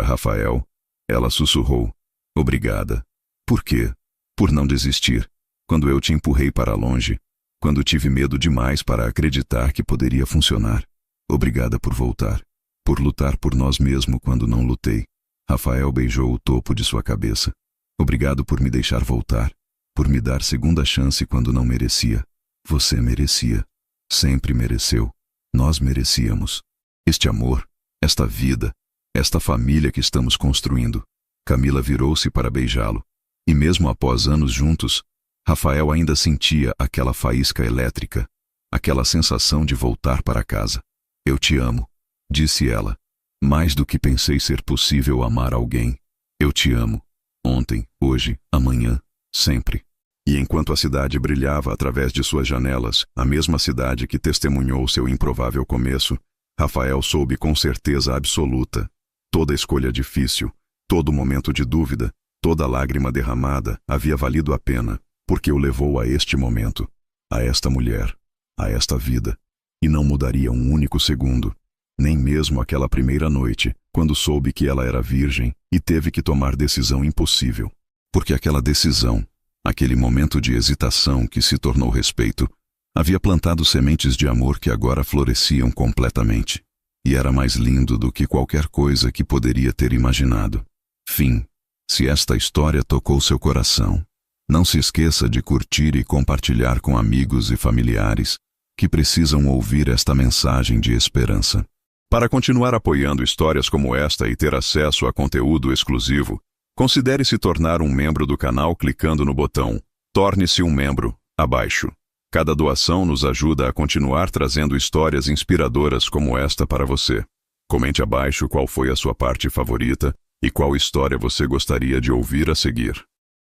Rafael, ela sussurrou. Obrigada. Por quê? Por não desistir. Quando eu te empurrei para longe. Quando tive medo demais para acreditar que poderia funcionar. Obrigada por voltar. Por lutar por nós mesmos quando não lutei. Rafael beijou o topo de sua cabeça. Obrigado por me deixar voltar. Por me dar segunda chance quando não merecia. Você merecia. Sempre mereceu. Nós merecíamos. Este amor, esta vida, esta família que estamos construindo. Camila virou-se para beijá-lo. E mesmo após anos juntos, Rafael ainda sentia aquela faísca elétrica, aquela sensação de voltar para casa. Eu te amo, disse ela. Mais do que pensei ser possível amar alguém. Eu te amo. Ontem, hoje, amanhã, sempre. E enquanto a cidade brilhava através de suas janelas, a mesma cidade que testemunhou seu improvável começo, Rafael soube com certeza absoluta: toda escolha difícil, todo momento de dúvida, toda lágrima derramada havia valido a pena, porque o levou a este momento, a esta mulher, a esta vida, e não mudaria um único segundo, nem mesmo aquela primeira noite, quando soube que ela era virgem e teve que tomar decisão impossível. Porque aquela decisão, aquele momento de hesitação que se tornou respeito, havia plantado sementes de amor que agora floresciam completamente. E era mais lindo do que qualquer coisa que poderia ter imaginado. Fim. Se esta história tocou seu coração, não se esqueça de curtir e compartilhar com amigos e familiares que precisam ouvir esta mensagem de esperança. Para continuar apoiando histórias como esta e ter acesso a conteúdo exclusivo, considere se tornar um membro do canal clicando no botão Torne-se um membro, abaixo. Cada doação nos ajuda a continuar trazendo histórias inspiradoras como esta para você. Comente abaixo qual foi a sua parte favorita e qual história você gostaria de ouvir a seguir.